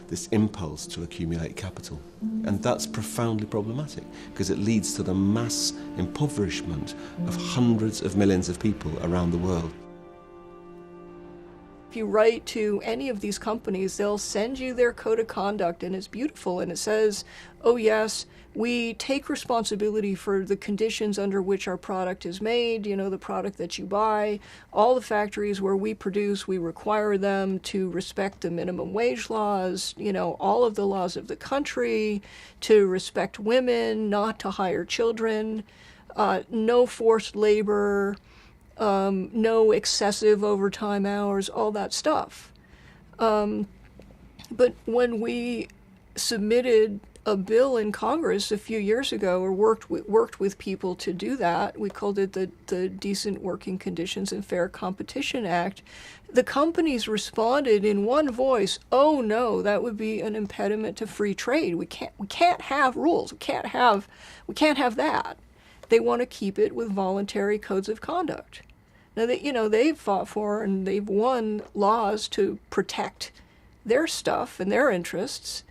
this impulse to accumulate capital. And that's profoundly problematic because it leads to the mass impoverishment of hundreds of millions of people around the world. If you write to any of these companies, they'll send you their code of conduct, and it's beautiful, and it says, oh yes, we take responsibility for the conditions under which our product is made, you know, the product that you buy. All the factories where we produce, we require them to respect the minimum wage laws, you know, all of the laws of the country, to respect women, not to hire children, no forced labor, no excessive overtime hours, all that stuff. But when we submitted a bill in Congress a few years ago, or worked with people to do that, we called it the Decent Working Conditions and Fair Competition Act, the companies responded in one voice, oh no, that would be an impediment to free trade. We can't have rules. We can't have that. They want to keep it with voluntary codes of conduct. Now, they've fought for and they've won laws to protect their stuff and their interests.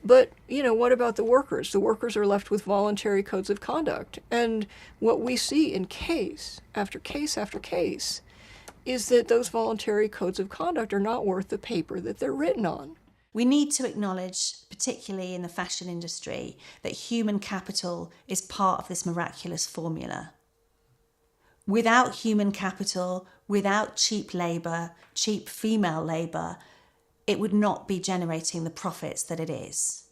But, what about the workers? The workers are left with voluntary codes of conduct. And what we see in case after case after case is that those voluntary codes of conduct are not worth the paper that they're written on. We need to acknowledge, particularly in the fashion industry, that human capital is part of this miraculous formula. Without human capital, without cheap labour, cheap female labour, it would not be generating the profits that it is.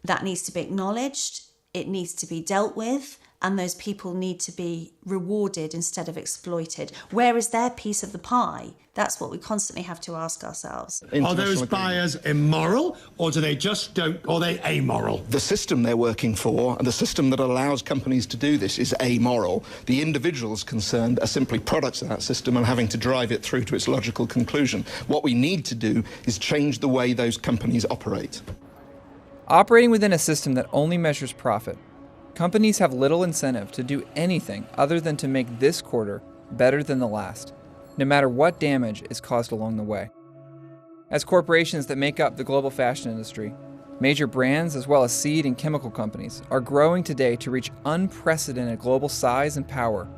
That needs to be acknowledged, it needs to be dealt with, and those people need to be rewarded instead of exploited. Where is their piece of the pie? That's what we constantly have to ask ourselves. Are those buyers immoral, or do they just don't, or are they amoral? The system they're working for, and the system that allows companies to do this, is amoral. The individuals concerned are simply products of that system and having to drive it through to its logical conclusion. What we need to do is change the way those companies operate. Operating within a system that only measures profit, companies have little incentive to do anything other than to make this quarter better than the last, no matter what damage is caused along the way. As corporations that make up the global fashion industry, major brands as well as seed and chemical companies are growing today to reach unprecedented global size and power.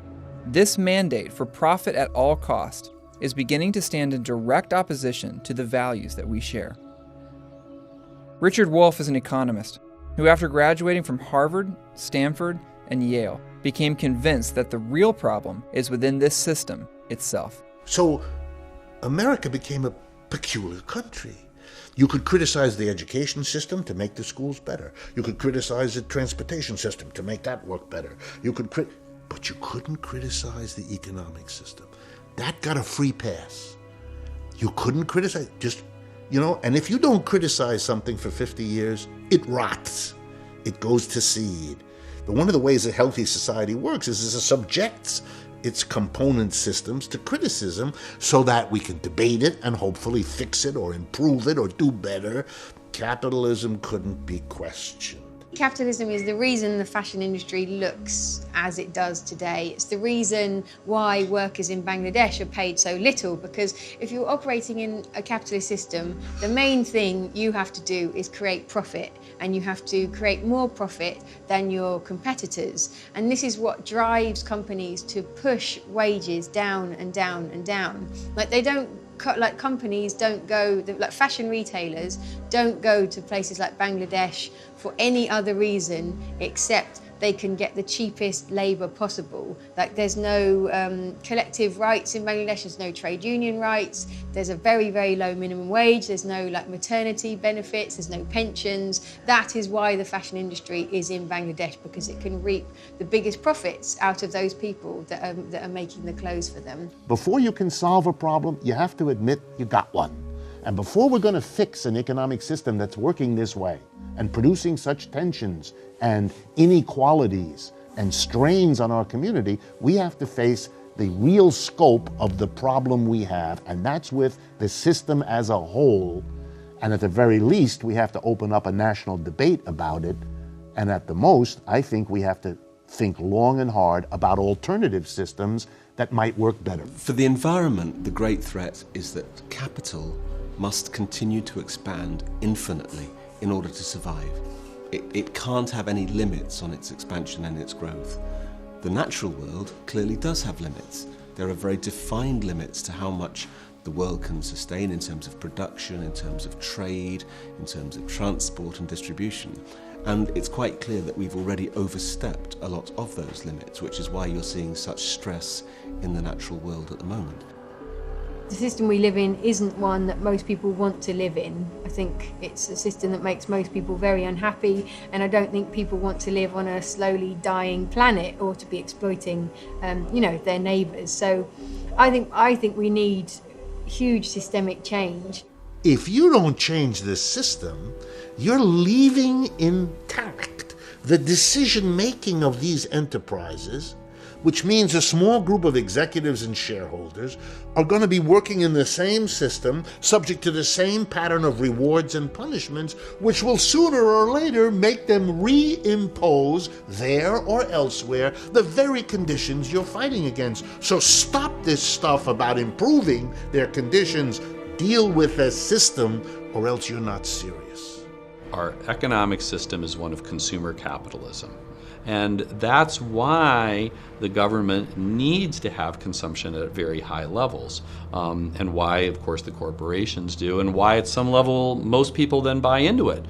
This mandate for profit at all cost is beginning to stand in direct opposition to the values that we share. Richard Wolff is an economist who, after graduating from Harvard, Stanford, and Yale, became convinced that the real problem is within this system itself. So America became a peculiar country. You could criticize the education system to make the schools better. You could criticize the transportation system to make that work better. But you couldn't criticize the economic system. That got a free pass. You couldn't criticize, and if you don't criticize something for 50 years, it rots. It goes to seed. But one of the ways a healthy society works is it subjects its component systems to criticism so that we can debate it and hopefully fix it or improve it or do better. Capitalism couldn't be questioned. Capitalism is the reason the fashion industry looks as it does today. It's the reason why workers in Bangladesh are paid so little, because if you're operating in a capitalist system, the main thing you have to do is create profit, and you have to create more profit than your competitors. And this is what drives companies to push wages down and down and down. Like companies don't go, like fashion retailers don't go to places like Bangladesh for any other reason except they can get the cheapest labour possible. Like there's no collective rights in Bangladesh, there's no trade union rights, there's a very, very low minimum wage, there's no like maternity benefits, there's no pensions. That is why the fashion industry is in Bangladesh, because it can reap the biggest profits out of those people that are making the clothes for them. Before you can solve a problem, you have to admit you got one. And before we're going to fix an economic system that's working this way and producing such tensions and inequalities and strains on our community, we have to face the real scope of the problem we have, and that's with the system as a whole. And at the very least, we have to open up a national debate about it. And at the most, I think we have to think long and hard about alternative systems that might work better. For the environment, the great threat is that capital must continue to expand infinitely in order to survive. It can't have any limits on its expansion and its growth. The natural world clearly does have limits. There are very defined limits to how much the world can sustain in terms of production, in terms of trade, in terms of transport and distribution. And it's quite clear that we've already overstepped a lot of those limits, which is why you're seeing such stress in the natural world at the moment. The system we live in isn't one that most people want to live in. I think it's a system that makes most people very unhappy, and I don't think people want to live on a slowly dying planet or to be exploiting, their neighbours. So I think we need huge systemic change. If you don't change this system, you're leaving intact the decision-making of these enterprises, which means a small group of executives and shareholders are going to be working in the same system, subject to the same pattern of rewards and punishments, which will sooner or later make them reimpose there or elsewhere the very conditions you're fighting against. So stop this stuff about improving their conditions. Deal with the system, or else you're not serious. Our economic system is one of consumer capitalism. And that's why the government needs to have consumption at very high levels, and why, of course, the corporations do, and why at some level most people then buy into it.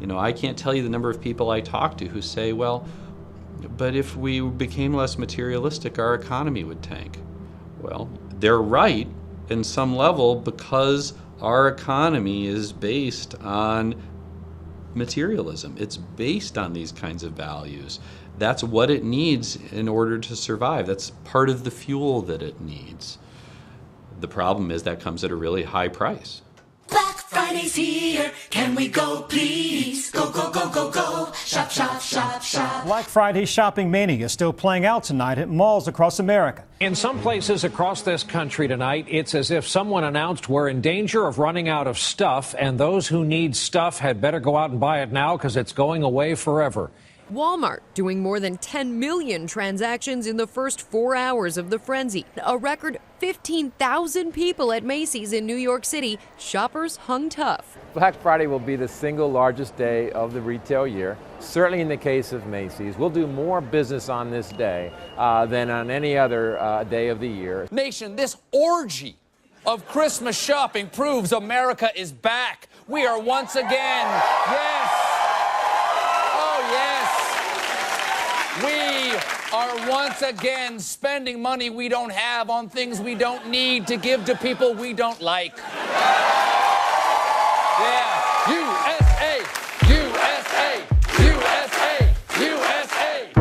I can't tell you the number of people I talk to who say, well, but if we became less materialistic, our economy would tank. Well, they're right in some level, because our economy is based on materialism. It's based on these kinds of values. That's what it needs in order to survive. That's part of the fuel that it needs. The problem is that comes at a really high price. Black Friday's here. Can we go, please? Go, go, go, go, go. Shop, shop, shop, shop. Black Friday shopping mania is still playing out tonight at malls across America. In some places across this country tonight, it's as if someone announced we're in danger of running out of stuff, and those who need stuff had better go out and buy it now because it's going away forever. Walmart doing more than 10 million transactions in the first 4 hours of the frenzy. A record 15,000 people at Macy's in New York City. Shoppers hung tough. Black Friday will be the single largest day of the retail year. Certainly in the case of Macy's, we'll do more business on this day than on any other day of the year. Nation, this orgy of Christmas shopping proves America is back. We are once again, yes, oh yes, we are once again spending money we don't have on things we don't need to give to people we don't like. Yeah, USA, USA, USA, USA.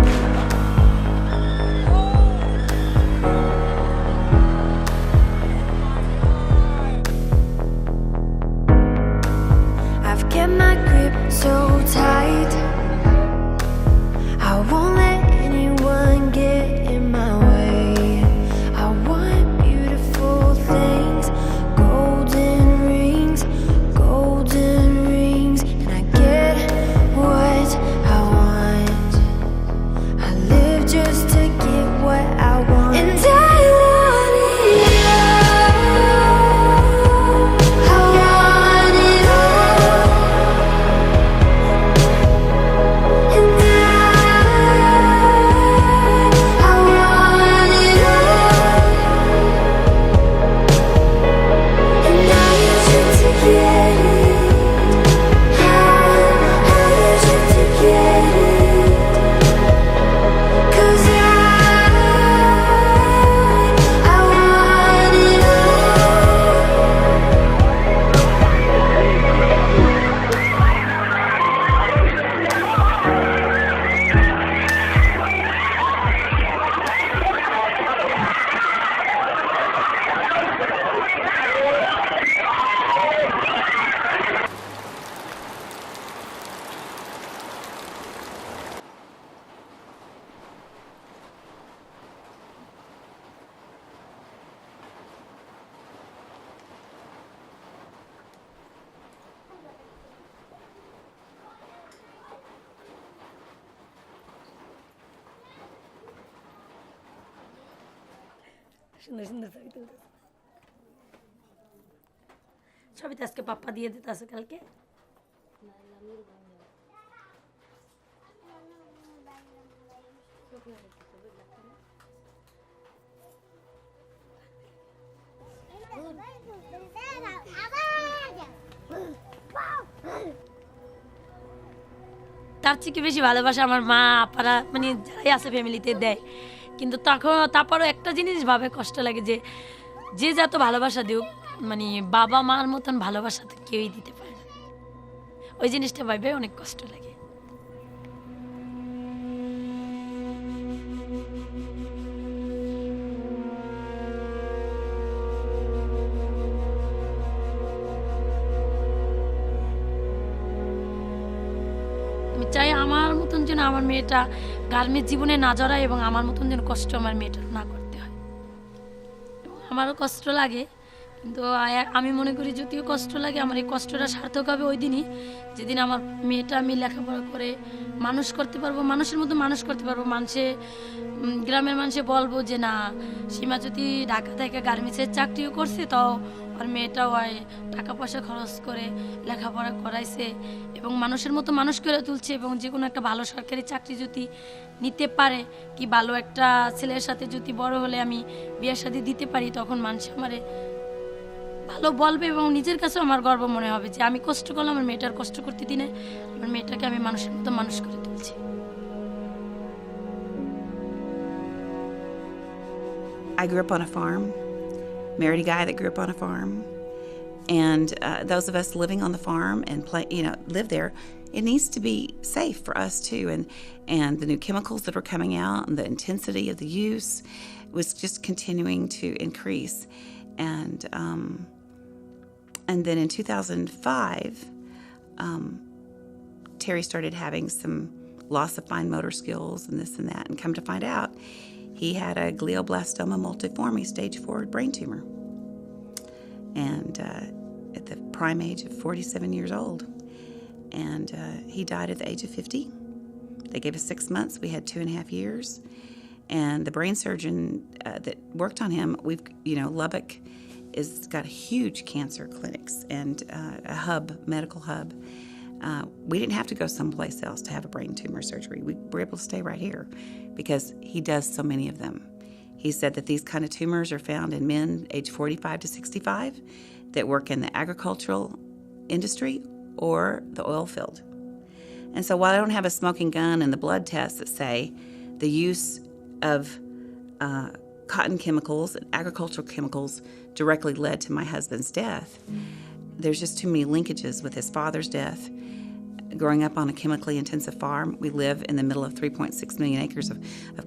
I've kept my grip so tight, I won't let anyone get in my way. I want beautiful things, golden rings, and I get what I সুন্দর সুন্দর ছবি তুলতেছে ছবি তো আজকে পাপ্পা দিয়ে দিতে আছে কালকে তার থেকে বেশি ভালোবাসা আমার মা আপারা মানে যারাই আছে ফ্যামিলিতে দেয় কিন্তু তখন তারপরও একটা জিনিস ভাবে কষ্ট লাগে যে যে যত ভালোবাসা দিও মানে বাবা মার মতন ভালোবাসা তো কেউই দিতে পারে না ওই জিনিসটা ভাবে অনেক কষ্ট লাগে চাই আমার মতন যেন আমার মেয়েটা গার্মেন্টস জীবনে না জড়ায় এবং আমার মতন যেন কষ্ট আমার মেয়েটার না করতে হয় আমারও কষ্ট লাগে কিন্তু আমি মনে করি যদিও কষ্ট লাগে আমার এই কষ্টটা সার্থক হবে ওই দিনই যেদিন আমার মেয়েটা আমি লেখাপড়া করে মানুষ করতে পারবো মানুষের মতো মানুষ করতে পারবো মানুষে গ্রামের মানুষে বলবো যে না সীমা যদি ঢাকা থেকে গার্মেন্টসের চাকরিও করছে তাও আর মেয়েটাও টাকা পয়সা খরচ করে লেখাপড়া করাইছে এবং মানুষের মতো মানুষ করে তুলছে এবং যে কোনো একটা ভালো সরকারি চাকরি যদি নিতে পারে কি ভালো একটা ছেলের সাথে যদি বড় হলে আমি বিয়ের শাদী দিতে পারি তখন মানুষ আমারে ভালো বলবে এবং নিজের কাছে আমার গর্ব মনে হবে যে আমি কষ্ট করলাম আমার মেয়েটার কষ্ট করতে দিনে আমার মেয়েটাকে আমি মানুষের মতো মানুষ করে তুলছি I grew up on a farm, married a guy that grew up on a farm, and those of us living on the farm and live there, it needs to be safe for us too. And the new chemicals that were coming out and the intensity of the use was just continuing to increase. And then in 2005, Terry started having some loss of fine motor skills and this and that, and come to find out, he had a glioblastoma multiforme stage 4 brain tumor. And at the prime age of 47 years old. And he died at the age of 50. They gave us 6 months. We had 2.5 years. And the brain surgeon that worked on him, Lubbock has got huge cancer clinics and a hub, medical hub. We didn't have to go someplace else to have a brain tumor surgery. We were able to stay right here because he does so many of them. He said that these kind of tumors are found in men age 45 to 65 that work in the agricultural industry or the oil field. And so while I don't have a smoking gun and the blood tests that say the use of cotton chemicals and agricultural chemicals directly led to my husband's death, there's just too many linkages with his father's death. Growing up on a chemically intensive farm, we live in the middle of 3.6 million acres of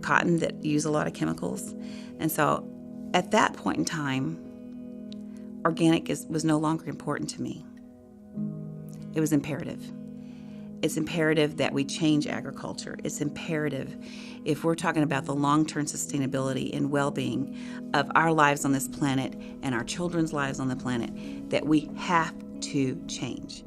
cotton that use a lot of chemicals. And so at that point in time, organic was no longer important to me. It was imperative. It's imperative that we change agriculture. It's imperative, if we're talking about the long-term sustainability and well-being of our lives on this planet and our children's lives on the planet, that we have to change.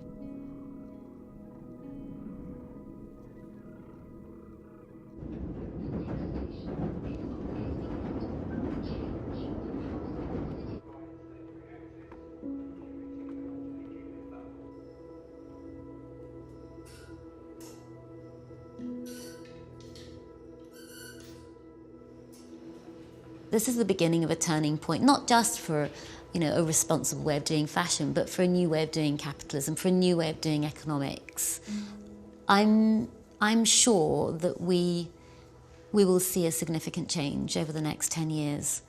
This is the beginning of a turning point, not just for, a responsible way of doing fashion, but for a new way of doing capitalism, for a new way of doing economics. I'm sure that we will see a significant change over the next 10 years.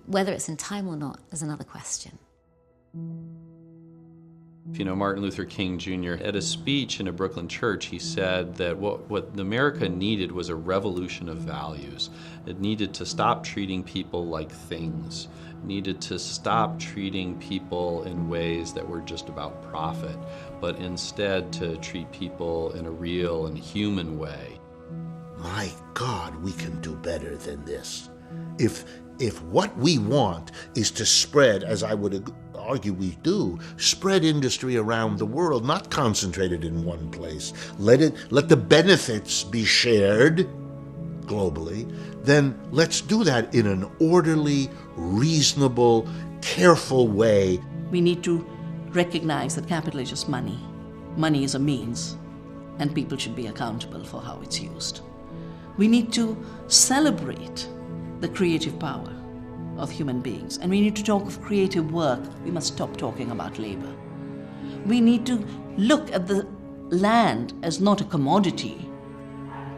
Whether it's in time or not is another question. Martin Luther King Jr., at a speech in a Brooklyn church, he said that what America needed was a revolution of values. It needed to stop treating people like things. It needed to stop treating people in ways that were just about profit, but instead to treat people in a real and human way. My God, we can do better than this. If what we want is to spread, as I would argue we do, spread industry around the world, not concentrated in one place. Let the benefits be shared globally, then let's do that in an orderly, reasonable, careful way. We need to recognize that capital is just money. Money is a means, and people should be accountable for how it's used. We need to celebrate the creative power of human beings, and we need to talk of creative work. We must stop talking about labor. We need to look at the land as not a commodity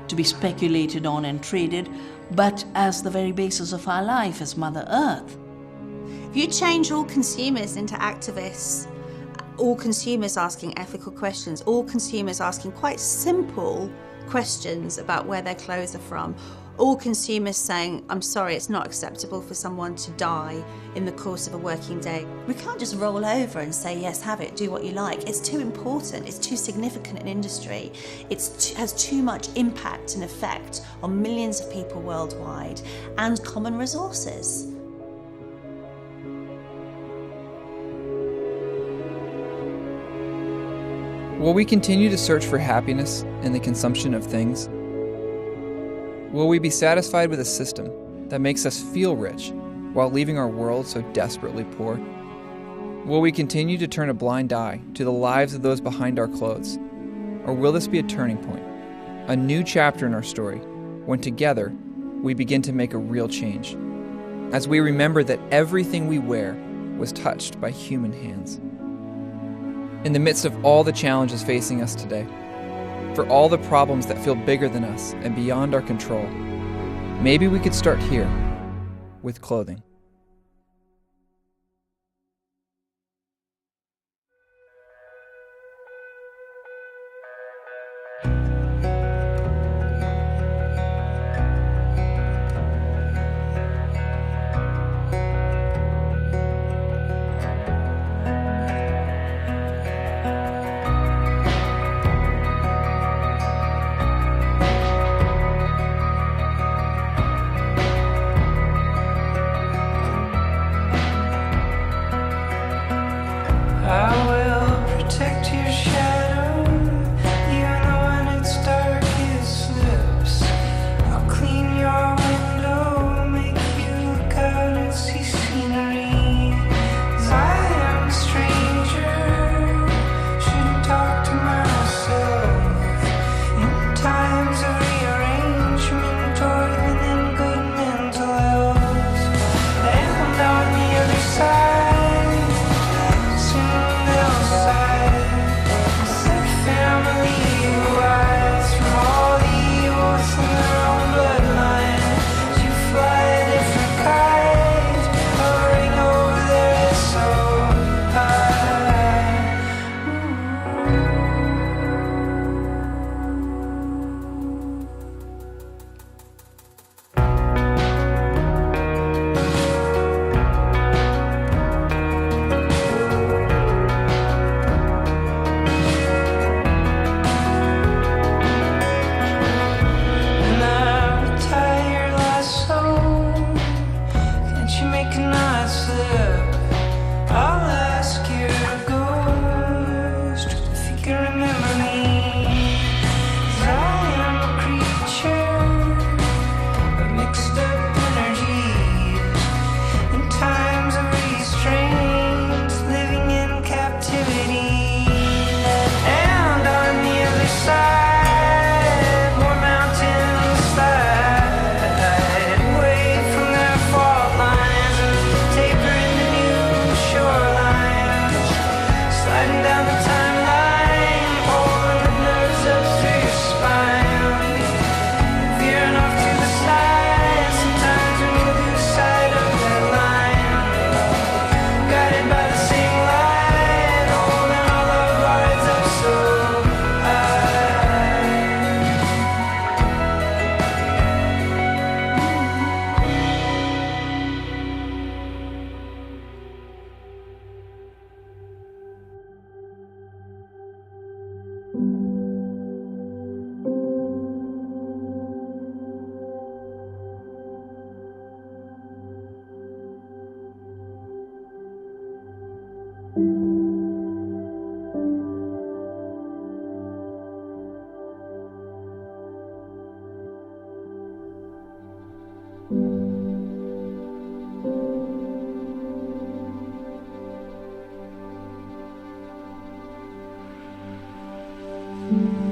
to be speculated on and traded, but as the very basis of our life, as Mother Earth. If you change all consumers into activists, all consumers asking ethical questions, all consumers asking quite simple questions about where their clothes are from, all consumers saying, I'm sorry, it's not acceptable for someone to die in the course of a working day. We can't just roll over and say, yes, have it, do what you like. It's too important, it's too significant an industry. It has too much impact and effect on millions of people worldwide and common resources. Will we continue to search for happiness in the consumption of things? Will we be satisfied with a system that makes us feel rich while leaving our world so desperately poor? Will we continue to turn a blind eye to the lives of those behind our clothes? Or will this be a turning point, a new chapter in our story, when together we begin to make a real change, as we remember that everything we wear was touched by human hands? In the midst of all the challenges facing us today, for all the problems that feel bigger than us and beyond our control, maybe we could start here with clothing. you.